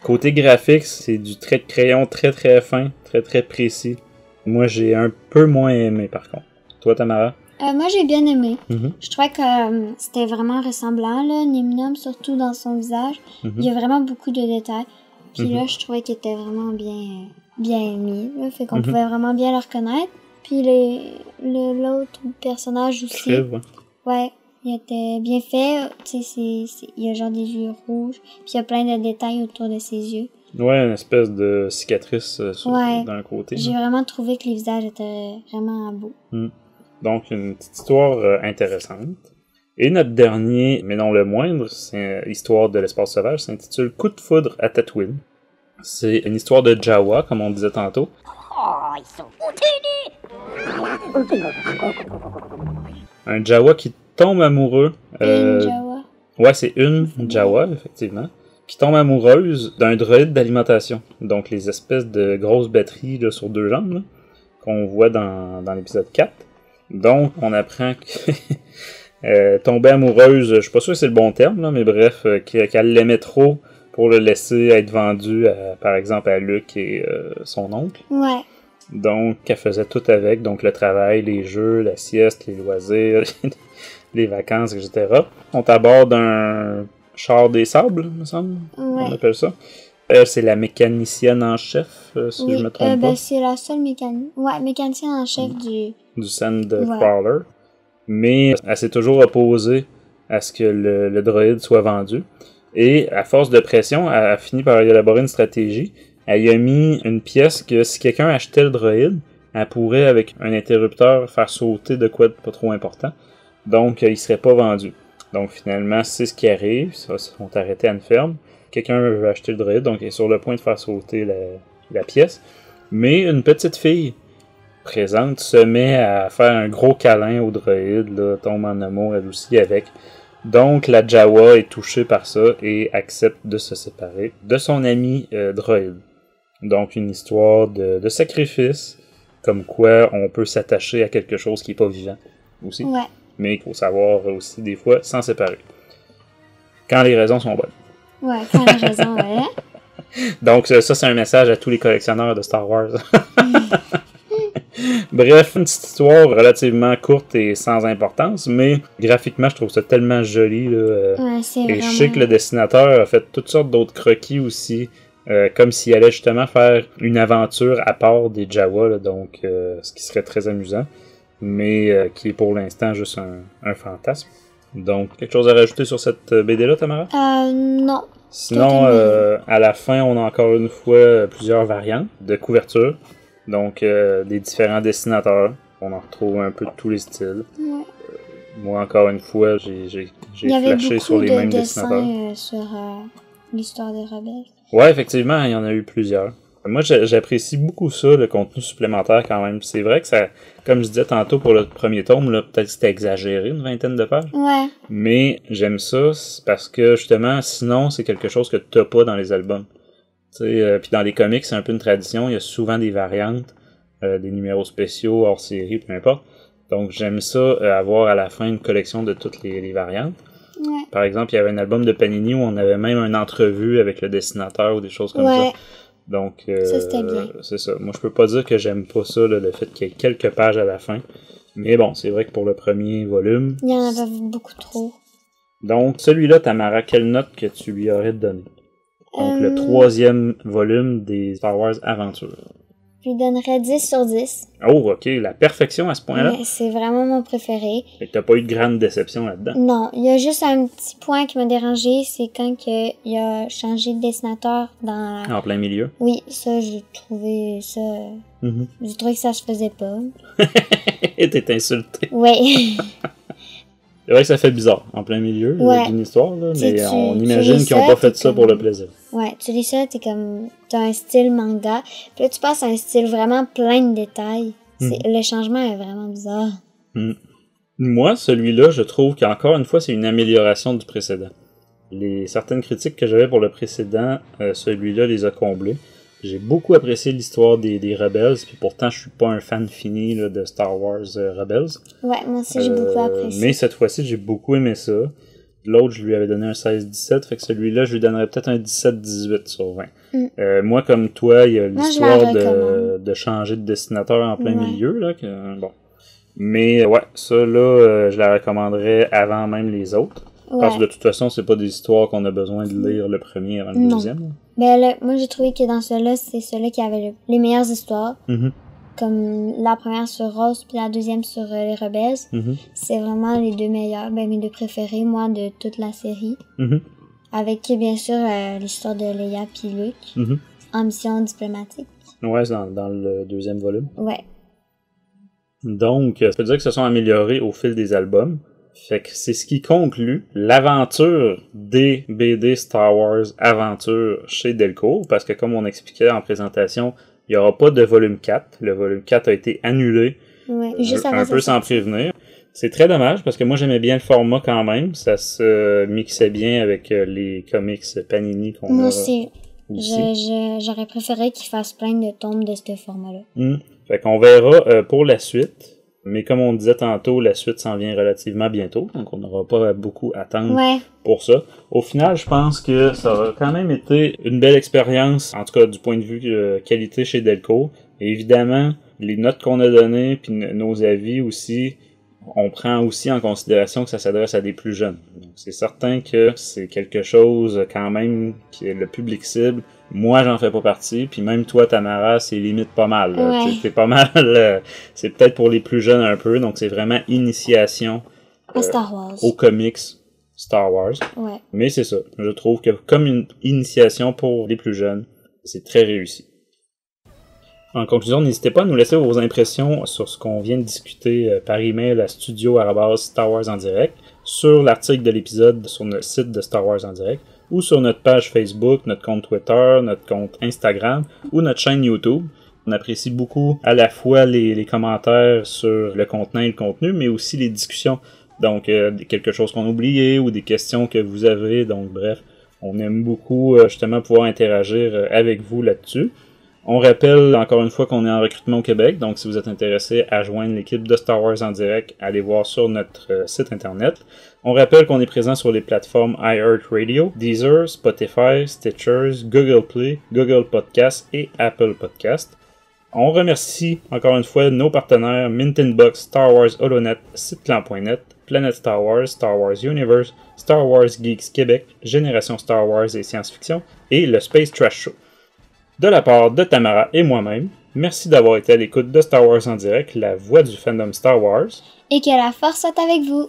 Côté graphique, c'est du trait de crayon très très fin, très très précis. Moi, j'ai un peu moins aimé, par contre. Toi, Tamara? Moi, j'ai bien aimé. Mm-hmm. Je trouvais que c'était vraiment ressemblant, là, Niam Nam, surtout dans son visage. Mm-hmm. Il y a vraiment beaucoup de détails. Puis là, je trouvais qu'il était vraiment bien mis. Là, fait qu'on pouvait vraiment bien le reconnaître. Puis l'autre personnage aussi. Shriv, ouais, il était bien fait. Tu sais, il y a genre des yeux rouges. Puis il y a plein de détails autour de ses yeux. Ouais, une espèce de cicatrice d'un côté. J'ai vraiment trouvé que les visages étaient vraiment beaux. Donc, une petite histoire intéressante. Et notre dernier, mais non le moindre, c'est l'histoire de l'espace sauvage, s'intitule Coup de foudre à Tatooine. C'est une histoire de Jawa, comme on disait tantôt. Oh, ils sont Un Jawa qui tombe amoureux. Une Jawa. Ouais, c'est une Jawa, effectivement. Qui tombe amoureuse d'un droïde d'alimentation. Donc, les espèces de grosses batteries là, sur 2 jambes, là, qu'on voit dans l'épisode 4. Donc, on apprend que tomber amoureuse, je suis pas sûr que c'est le bon terme, là, mais bref, qu'elle l'aimait trop pour le laisser être vendu, par exemple, à Luke et son oncle. Ouais. Donc, qu'elle faisait tout avec, donc le travail, les jeux, la sieste, les loisirs, les vacances, etc. On est à bord d'un char des sables, me semble, on appelle ça. Elle, c'est la mécanicienne en chef, si je me trompe pas. C'est la seule mécanicienne en chef du Sandcrawler. Mais elle s'est toujours opposée à ce que le droïde soit vendu. Et à force de pression, elle a fini par élaborer une stratégie. Elle y a mis une pièce que si quelqu'un achetait le droïde, elle pourrait, avec un interrupteur, faire sauter de quoi de pas trop important. Donc, il serait pas vendu. Donc, finalement, c'est ce qui arrive. Ils sont arrêtés à une ferme. Quelqu'un veut acheter le droïde, donc il est sur le point de faire sauter la pièce. Mais une petite fille présente se met à faire un gros câlin au droïde, là, tombe en amour elle aussi avec. Donc la Jawa est touchée par ça et accepte de se séparer de son ami droïde. Donc une histoire de sacrifice, comme quoi on peut s'attacher à quelque chose qui n'est pas vivant aussi. Ouais. Mais il faut savoir aussi des fois s'en séparer. Quand les raisons sont bonnes. Ouais, quand les raisons, ouais. Donc ça c'est un message à tous les collectionneurs de Star Wars. Bref, une petite histoire relativement courte et sans importance, mais graphiquement, je trouve ça tellement joli. Là, ouais, c'est et vraiment... je sais que le dessinateur a fait toutes sortes d'autres croquis aussi comme s'il allait justement faire une aventure à part des Jawa, là, donc ce qui serait très amusant, mais qui est pour l'instant juste un fantasme. Donc, quelque chose à rajouter sur cette BD-là, Tamara? Non. Sinon, à la fin, on a encore une fois plusieurs variantes de couverture, donc des différents dessinateurs. On en retrouve un peu de tous les styles. Ouais. Moi, encore une fois, j'ai flashé sur les mêmes dessinateurs. Il y avait beaucoup de dessins sur l'histoire des rebelles. Ouais, effectivement, il y en a eu plusieurs. Moi, j'apprécie beaucoup ça, le contenu supplémentaire quand même. C'est vrai que ça, comme je disais tantôt pour le premier tome, là, peut-être que c'était exagéré, une 20aine de pages. Ouais. Mais j'aime ça parce que justement, sinon, c'est quelque chose que t'as pas dans les albums. Puis dans les comics, c'est un peu une tradition. Il y a souvent des variantes, des numéros spéciaux, hors série, peu importe. Donc j'aime ça, avoir à la fin une collection de toutes les variantes. Ouais. Par exemple, il y avait un album de Panini où on avait même une entrevue avec le dessinateur ou des choses comme ça. Donc, ça, c'était bien. C'est ça. Moi, je peux pas dire que j'aime pas ça, là, le fait qu'il y ait quelques pages à la fin. Mais bon, c'est vrai que pour le premier volume... Il y en avait beaucoup trop. Donc, celui-là, Tamara, quelle note que tu lui aurais donné? Donc, le 3e volume des Star Wars Aventures. Je lui donnerais 10 sur 10. Oh, ok, la perfection à ce point-là. Ouais, c'est vraiment mon préféré. Et t'as pas eu de grande déception là-dedans? Non, il y a juste un petit point qui m'a dérangé, c'est quand il a changé de dessinateur dans... En plein milieu? Oui, ça, j'ai trouvé ça... J'ai trouvé que ça se faisait pas. Et t'es insulté. Oui. C'est vrai que ça fait bizarre, en plein milieu d'une histoire, là, mais on imagine qu'ils n'ont pas fait ça pour le plaisir. Ouais, tu lis ça, t'as un style manga, puis là tu passes à un style vraiment plein de détails. Le changement est vraiment bizarre. Moi, celui-là, je trouve qu'encore une fois, c'est une amélioration du précédent. Certaines critiques que j'avais pour le précédent, celui-là les a comblées. J'ai beaucoup apprécié l'histoire des Rebels, puis pourtant je suis pas un fan fini là, de Star Wars Rebels. Ouais, moi aussi j'ai beaucoup apprécié. Mais cette fois-ci, j'ai beaucoup aimé ça. L'autre, je lui avais donné un 16-17, fait que celui-là, je lui donnerais peut-être un 17-18 sur 20. Moi, comme toi, il y a l'histoire de changer de dessinateur en plein milieu, là, bon. Mais ouais, ça là, je la recommanderais avant même les autres. Parce que de toute façon, c'est pas des histoires qu'on a besoin de lire le premier avant le deuxième. Ben moi j'ai trouvé que dans ceux-là, c'est ceux-là qui avaient les meilleures histoires. Comme la première sur Rose puis la deuxième sur les Rebels. C'est vraiment les deux meilleurs, mes deux préférés, moi, de toute la série. Avec bien sûr l'histoire de Leia puis Luke en mission diplomatique. Ouais, c'est dans le deuxième volume. Ouais. Donc, ça peut dire que se sont améliorés au fil des albums. Fait que c'est ce qui conclut l'aventure des BD Star Wars Aventure chez Delcourt, parce que comme on expliquait en présentation, il n'y aura pas de volume 4. Le volume 4 a été annulé juste un peu sans prévenir. C'est très dommage, parce que moi j'aimais bien le format quand même. Ça se mixait bien avec les comics Panini qu'on a. Moi aussi. J'aurais préféré qu'ils fassent plein de tomes de ce format-là. Fait qu'on verra pour la suite. Mais comme on disait tantôt, la suite s'en vient relativement bientôt, donc on n'aura pas beaucoup à attendre pour ça. Au final, je pense que ça a quand même été une belle expérience, en tout cas du point de vue qualité chez Delcourt. Et évidemment, les notes qu'on a données, puis nos avis aussi, on prend aussi en considération que ça s'adresse à des plus jeunes. Donc c'est certain que c'est quelque chose quand même qui est le public cible. Moi, j'en fais pas partie, puis même toi, Tamara, c'est limite pas mal. C'est pas mal, c'est peut-être pour les plus jeunes un peu, donc c'est vraiment initiation Star Wars. aux comics Star Wars. Ouais. Mais c'est ça, je trouve que comme une initiation pour les plus jeunes, c'est très réussi. En conclusion, n'hésitez pas à nous laisser vos impressions sur ce qu'on vient de discuter par email à studio@Star Wars en direct, sur l'article de l'épisode sur le site de Star Wars en direct, ou sur notre page Facebook, notre compte Twitter, notre compte Instagram ou notre chaîne YouTube. On apprécie beaucoup à la fois les commentaires sur le contenant et le contenu, mais aussi les discussions. Donc, quelque chose qu'on a oublié ou des questions que vous avez. Donc, bref, on aime beaucoup justement pouvoir interagir avec vous là-dessus. On rappelle encore une fois qu'on est en recrutement au Québec, donc si vous êtes intéressé à joindre l'équipe de Star Wars en direct, allez voir sur notre site internet. On rappelle qu'on est présent sur les plateformes iHeartRadio, Deezer, Spotify, Stitchers, Google Play, Google Podcasts et Apple Podcasts. On remercie encore une fois nos partenaires Mint Box, Star Wars Holonet, Siteclan.net, Planet Star Wars, Star Wars Universe, Star Wars Geeks Québec, Génération Star Wars et Science-Fiction et le Space Trash Show. De la part de Tamara et moi-même, merci d'avoir été à l'écoute de Star Wars en direct, la voix du fandom Star Wars. Et que la force soit avec vous.